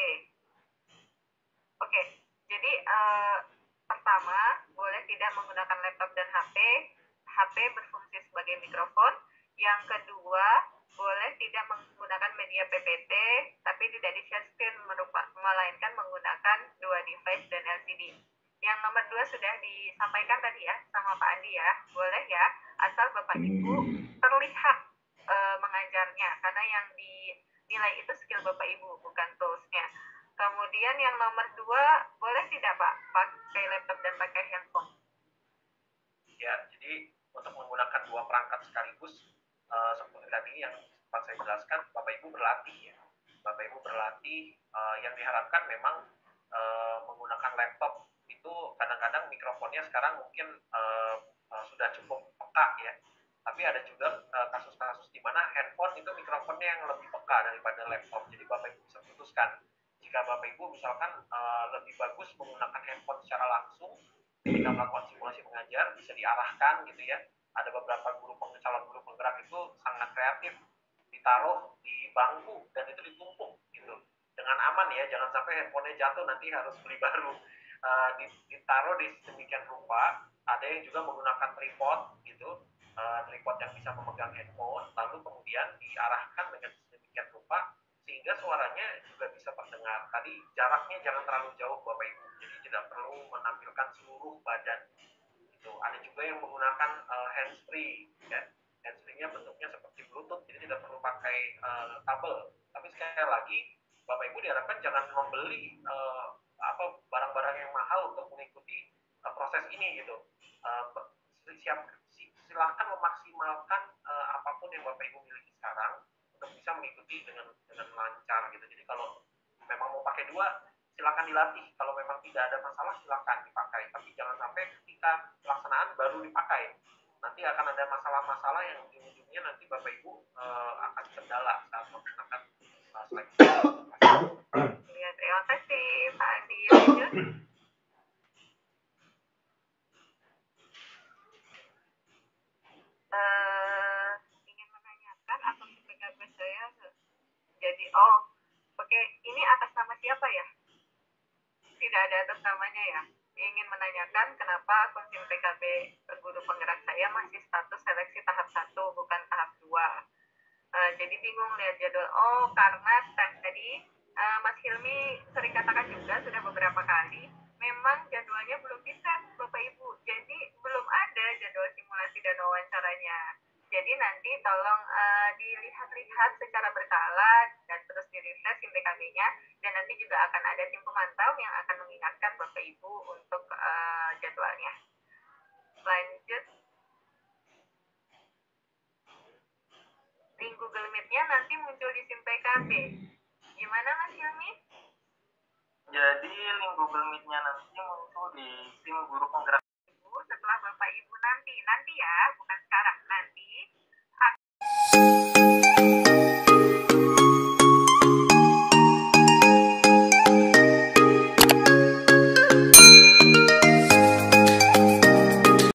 Jadi pertama, boleh tidak menggunakan laptop dan HP berfungsi sebagai mikrofon. Yang kedua, boleh tidak menggunakan media PPT, tapi tidak di-share screen, melainkan menggunakan dua device dan LCD. Yang nomor 2 sudah disampaikan tadi ya sama Pak Andi ya, boleh ya, asal Bapak Ibu terlihat mengajarnya, karena yang dinilai itu skill Bapak Ibu, bukan tools-nya. Kemudian yang nomor 2, boleh tidak Pak pakai laptop dan pakai handphone? Ya, jadi untuk menggunakan dua perangkat sekaligus, seperti tadi yang sempat saya jelaskan, Bapak Ibu berlatih ya. Bapak Ibu berlatih, yang diharapkan memang menggunakan laptop itu kadang-kadang mikrofonnya sekarang mungkin sudah cukup peka ya. Tapi ada juga kasus-kasus di mana handphone itu mikrofonnya yang lebih peka daripada laptop. Jadi Bapak Ibu bisa putuskan. Jika Bapak Ibu misalkan lebih bagus menggunakan handphone secara langsung ketika melakukan simulasi mengajar, bisa diarahkan gitu ya. Ada beberapa calon guru penggerak itu sangat kreatif, ditaruh di bangku dan itu ditumpuk gitu dengan aman ya, jangan sampai handphonenya jatuh nanti harus beli baru. Ditaruh di sedemikian rupa. Ada yang juga menggunakan tripod gitu, tripod yang bisa memegang handphone, lalu kemudian diarahkan dengan sedemikian rupa sehingga suaranya juga bisa terdengar. Tadi jaraknya jangan terlalu jauh Bapak Ibu, jadi tidak perlu menampilkan seluruh badan. Itu ada juga yang menggunakan handsfree ya. Handsfree-nya bentuknya seperti Bluetooth, jadi tidak perlu pakai kabel. Tapi sekali lagi Bapak Ibu diharapkan jangan membeli barang-barang yang mahal untuk mengikuti proses ini gitu. Silahkan memaksimalkan apapun yang Bapak Ibu miliki sekarang untuk bisa mengikuti dengan lancar gitu. Jadi kalau memang mau pakai dua, silakan dilatih. Kalau memang tidak ada masalah, silakan dipakai. Tapi jangan sampai ketika pelaksanaan baru dipakai. Nanti akan ada masalah-masalah yang ujung-ujungnya nanti Bapak Ibu akan kendala saat melaksanakan seleksi. Ya, terima kasih Pak Andi. Lanjut. Ingin menanyakan asumsi PKB saya. Jadi, oke, ini atas nama siapa ya? Tidak ada atas namanya ya. Ingin menanyakan kenapa akun SIM PKB guru penggerak saya masih status seleksi tahap 1 bukan tahap 2. Jadi bingung lihat jadwal. Karena tadi Mas Hilmi sering katakan juga sudah beberapa kali memang jadwalnya belum bisa Bapak Ibu. Jadi belum ada jadwal simulasi dan wawancaranya. Jadi nanti tolong dilihat-lihat secara berkala dan terus di-refresh SIM PKB-nya, dan nanti juga akan ada tim pemantau yang akan mengingatkan Bapak Ibu untuk jadwalnya. Lanjut. Link Google Meet-nya nanti muncul di SIM PKB. Gimana Mas Hilmi? Jadi link Google Meet-nya nanti muncul di SIM guru penggerak. Setelah Bapak Ibu nanti ya, bukan sekarang, nanti